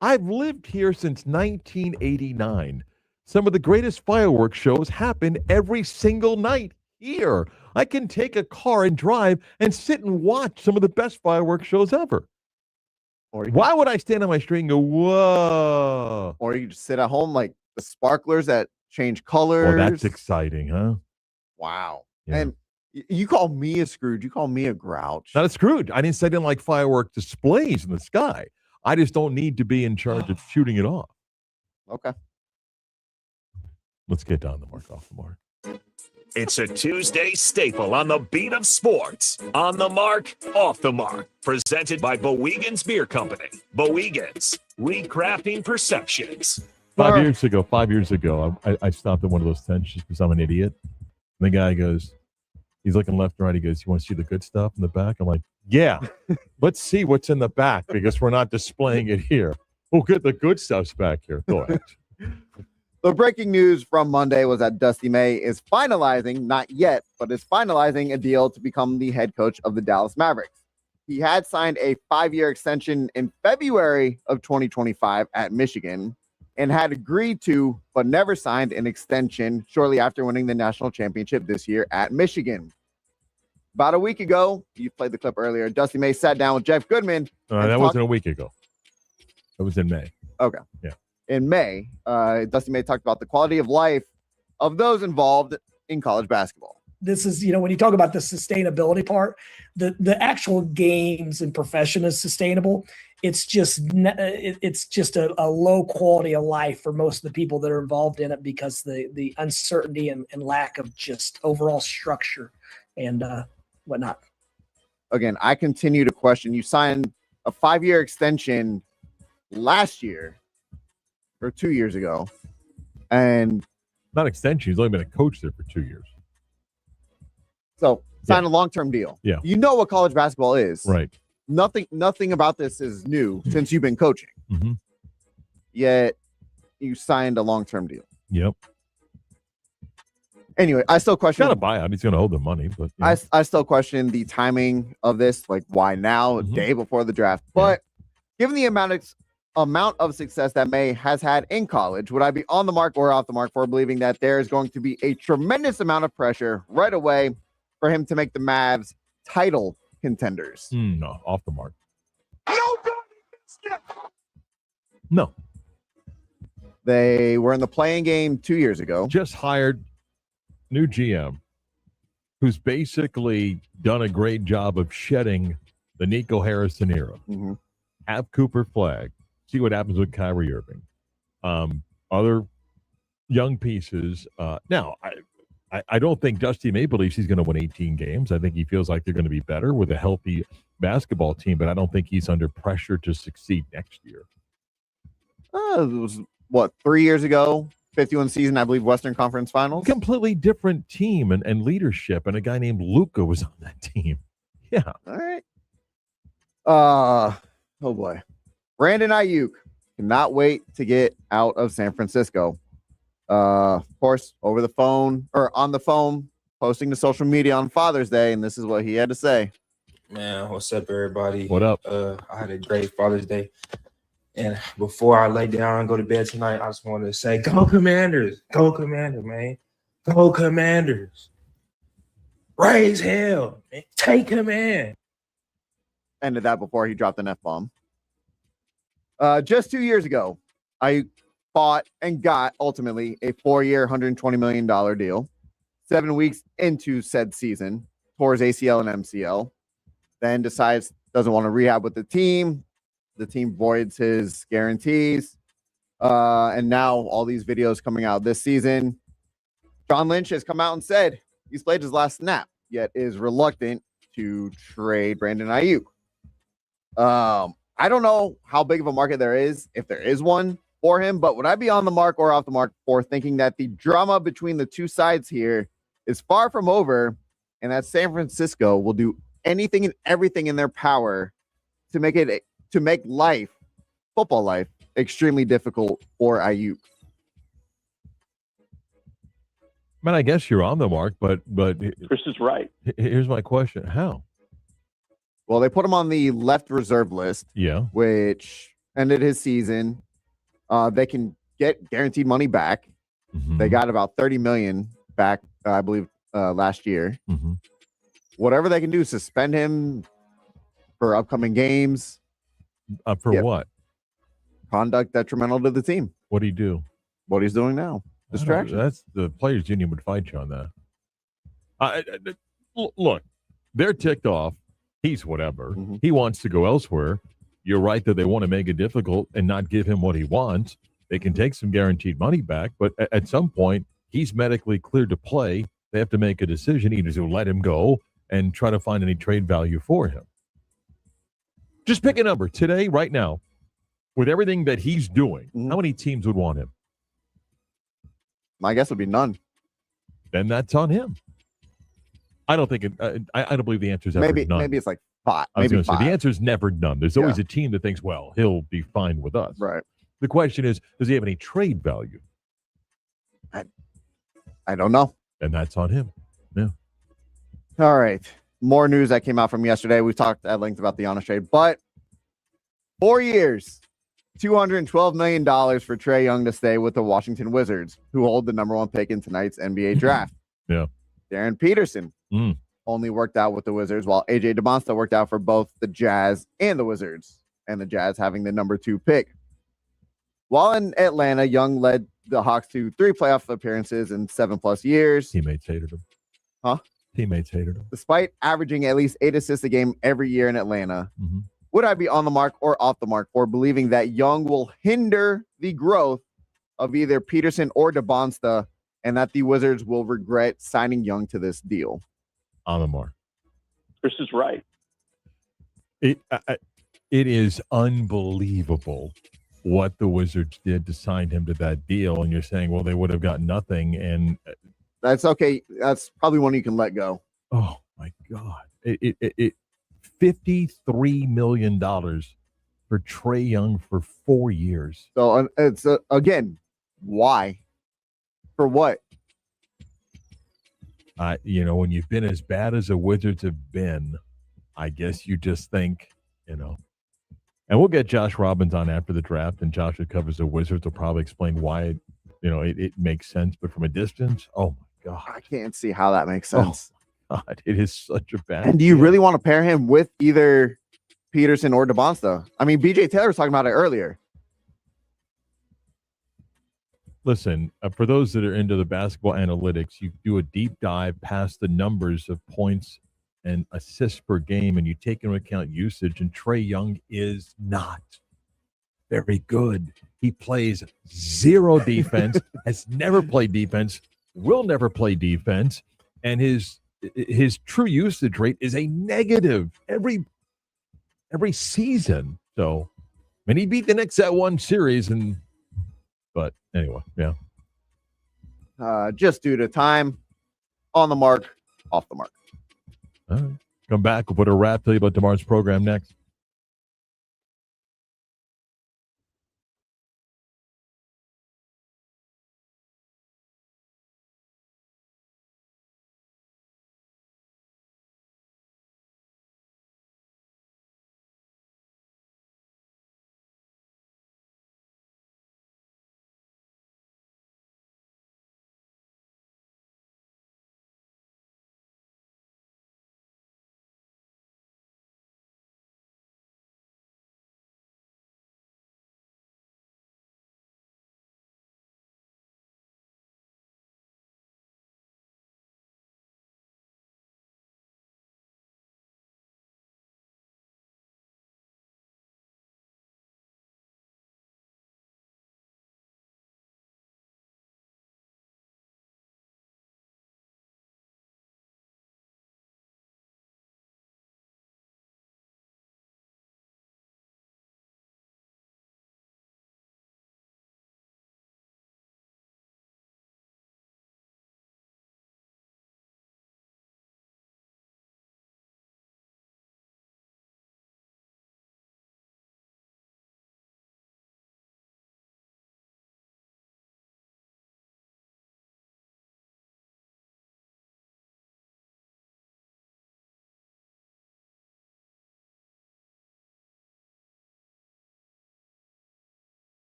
I've lived here since 1989. Some of the greatest fireworks shows happen every single night here. I can take a car and drive and sit and watch some of the best fireworks shows ever. Or you, Why would I stand on my street and go, whoa? or you just sit at home like the sparklers that change colors. Well, that's exciting, huh? Wow. Yeah. And you call me a Scrooge. You call me a grouch. Not a Scrooge. I didn't say I didn't like firework displays in the sky. I just don't need to be in charge of shooting it off. Okay. Let's get down the mark, off the mark. It's a Tuesday staple on the beat of sports. On the mark, off the mark. Presented by Bowegan's Beer Company. Bowegan's, recrafting perceptions. 5 years ago, I stopped at one of those tents just because I'm an idiot. And the guy goes, he's looking left and right. He goes, you want to see the good stuff in the back? I'm like, yeah, let's see what's in the back because we're not displaying it here. Oh, good. The good stuff's back here. Go ahead. The breaking news from Monday was that Dusty May is finalizing, not yet, but is finalizing a deal to become the head coach of the Dallas Mavericks. He had signed a 5-year extension in February of 2025 at Michigan and had agreed to, but never signed an extension shortly after winning the national championship this year at Michigan. About a week ago, you played the clip earlier, Dusty May sat down with Jeff Goodman. That wasn't a week ago. That was in May. Okay. Yeah. In May, Dusty May talked about the quality of life of those involved in college basketball. This is, when you talk about the sustainability part, the actual games and profession is sustainable. It's just a low quality of life for most of the people that are involved in it because the uncertainty and lack of just overall structure and whatnot. Again, I continue to question. You signed a 5-year extension last year or 2 years ago, and Not extension. He's only been a coach there for 2 years. so sign a long-term deal. Yeah. You know what college basketball is. Right. Nothing about this is new since you've been coaching. Mm-hmm. Yet you signed a long-term deal. Yep. Anyway, I still question. Got a buyout. He's going to hold the money, but I still question the timing of this. Like, why now, a day before the draft? But given the amount of success that May has had in college, would I be on the mark or off the mark for believing that there is going to be a tremendous amount of pressure right away for him to make the Mavs title contenders? No, off the mark. No. They were in the playing game 2 years ago. Just hired new GM who's basically done a great job of shedding the Nico Harrison era. Mm-hmm. Have Cooper Flag. See what happens with Kyrie Irving. Other young pieces. Now, I don't think Dusty May believes he's going to win 18 games. I think he feels like they're going to be better with a healthy basketball team, but I don't think he's under pressure to succeed next year. It was, 3 years ago? 51 season, I believe, Western Conference Finals. Completely different team and leadership, and a guy named Luka was on that team. Yeah. All right. Oh boy. Brandon Ayuk cannot wait to get out of San Francisco. Of course, over the phone or on the phone, posting to social media on Father's Day, and this is what he had to say. Man, what's up, everybody? What up? I had a great Father's Day. And before I lay down and go to bed tonight, I just wanted to say, go Commanders. Go Commanders, man. Go Commanders. Raise hell. Man. Take command. Ended that before he dropped an F-bomb. Just 2 years ago, I bought and got ultimately a 4-year, $120 million deal. 7 weeks into said season, tore his ACL and MCL, then decides doesn't want to rehab with the team. The team voids his guarantees. And now all these videos coming out this season. John Lynch has come out and said he's played his last snap, yet is reluctant to trade Brandon Ayuk. I don't know how big of a market there is, if there is one for him, but would I be on the mark or off the mark for thinking that the drama between the two sides here is far from over and that San Francisco will do anything and everything in their power to make football life, extremely difficult for Ayuk? Man, I guess you're on the mark, but Chris is right. Here's my question: how? Well, they put him on the left reserve list, which ended his season. They can get guaranteed money back. Mm-hmm. They got about $30 million back, I believe, last year. Mm-hmm. Whatever they can do, suspend him for upcoming games. What? Conduct detrimental to the team. What do you do? What he's doing now. Distraction. That's the players' union would fight you on that. Look, they're ticked off. He's whatever. Mm-hmm. He wants to go elsewhere. You're right that they want to make it difficult and not give him what he wants. They can take some guaranteed money back, but at some point, he's medically cleared to play. They have to make a decision either to let him go and try to find any trade value for him. Just pick a number today, right now, with everything that he's doing. Mm-hmm. How many teams would want him? My guess would be none. Then that's on him. I don't think I don't believe the answer is ever none. Maybe it's like 5. I was maybe going to say the answer is never none. There's always a team that thinks, well, he'll be fine with us. Right. The question is, does he have any trade value? I don't know. And that's on him. Yeah. All right. More news that came out from yesterday. We've talked at length about the Giannis trade, but 4 years, $212 million for Trae Young to stay with the Washington Wizards, who hold the number 1 pick in tonight's NBA draft. Yeah. Darren Peterson only worked out with the Wizards, while AJ DeMonsta worked out for both the Jazz and the Wizards, and the Jazz having the number 2 pick. While in Atlanta, Young led the Hawks to 3 playoff appearances in 7+ years. Teammates hated him. Huh? Teammates hated him. Despite averaging at least 8 assists a game every year in Atlanta, would I be on the mark or off the mark for believing that Young will hinder the growth of either Peterson or DeBonsta, and that the Wizards will regret signing Young to this deal? On the mark. Chris is right. It is unbelievable what the Wizards did to sign him to that deal, and you're saying, well, they would have got nothing, and that's okay. That's probably one you can let go. Oh my God! It $53 million for Trae Young for 4 years. So it's again, why? For what? When you've been as bad as the Wizards have been, I guess you just think, and we'll get Josh Robbins on after the draft, and Josh, who covers the Wizards, will probably explain why it makes sense. But from a distance, oh my God, I can't see how that makes sense. Oh God, it is such a bad. And do you really want to pair him with either Peterson or DeBonsta? I mean, BJ Taylor was talking about it earlier. listen, for those that are into the basketball analytics, you do a deep dive past the numbers of points and assists per game, and you take into account usage. And Trae Young is not very good. He plays zero defense, has never played defense, will never play defense, and his true usage rate is a negative every season. So, and he beat the Knicks that one series, but anyway, yeah. Just due to time, on the mark, off the mark. All right. Come back. We'll put a wrap. Tell you about tomorrow's program next.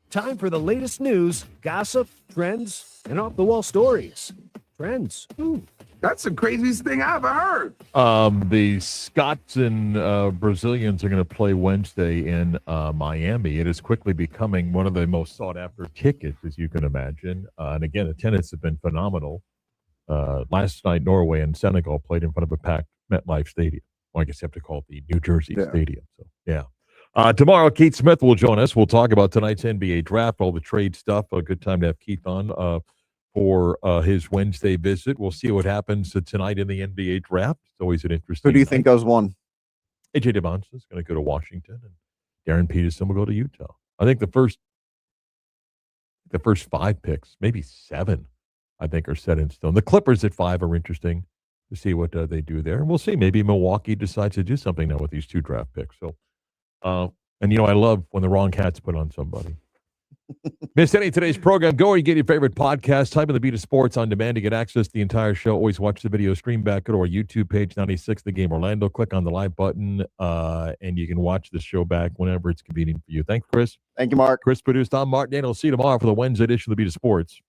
Time for the latest news, gossip, trends, and off-the-wall stories. Trends. That's the craziest thing I ever heard. The Scots and Brazilians are going to play Wednesday in Miami. It is quickly becoming one of the most sought-after tickets, as you can imagine. And again, attendance has been phenomenal. Last night, Norway and Senegal played in front of a packed MetLife Stadium. Well, I guess you have to call it the New Jersey Stadium. So, yeah. Tomorrow, Keith Smith will join us. We'll talk about tonight's NBA draft, all the trade stuff. A good time to have Keith on for his Wednesday visit. We'll see what happens tonight in the NBA draft. It's always an interesting Who do you think goes one? AJ Devonta is going to go to Washington, and Darren Peterson will go to Utah. I think the first 5 picks, maybe 7, I think are set in stone. The Clippers at 5 are interesting to see what they do there. And we'll see. Maybe Milwaukee decides to do something now with these 2 draft picks. So, and I love when the wrong hat's put on somebody. Missed any of today's program? Go where you get your favorite podcast. Type in the Beat of Sports on demand to get access to the entire show. Always watch the video stream back. Go to our YouTube page, 96 The Game Orlando. Click on the live button, and you can watch the show back whenever it's convenient for you. Thanks, Chris. Thank you, Mark. Chris produced. I'm Marc Daniels. See you tomorrow for the Wednesday edition of the Beat of Sports.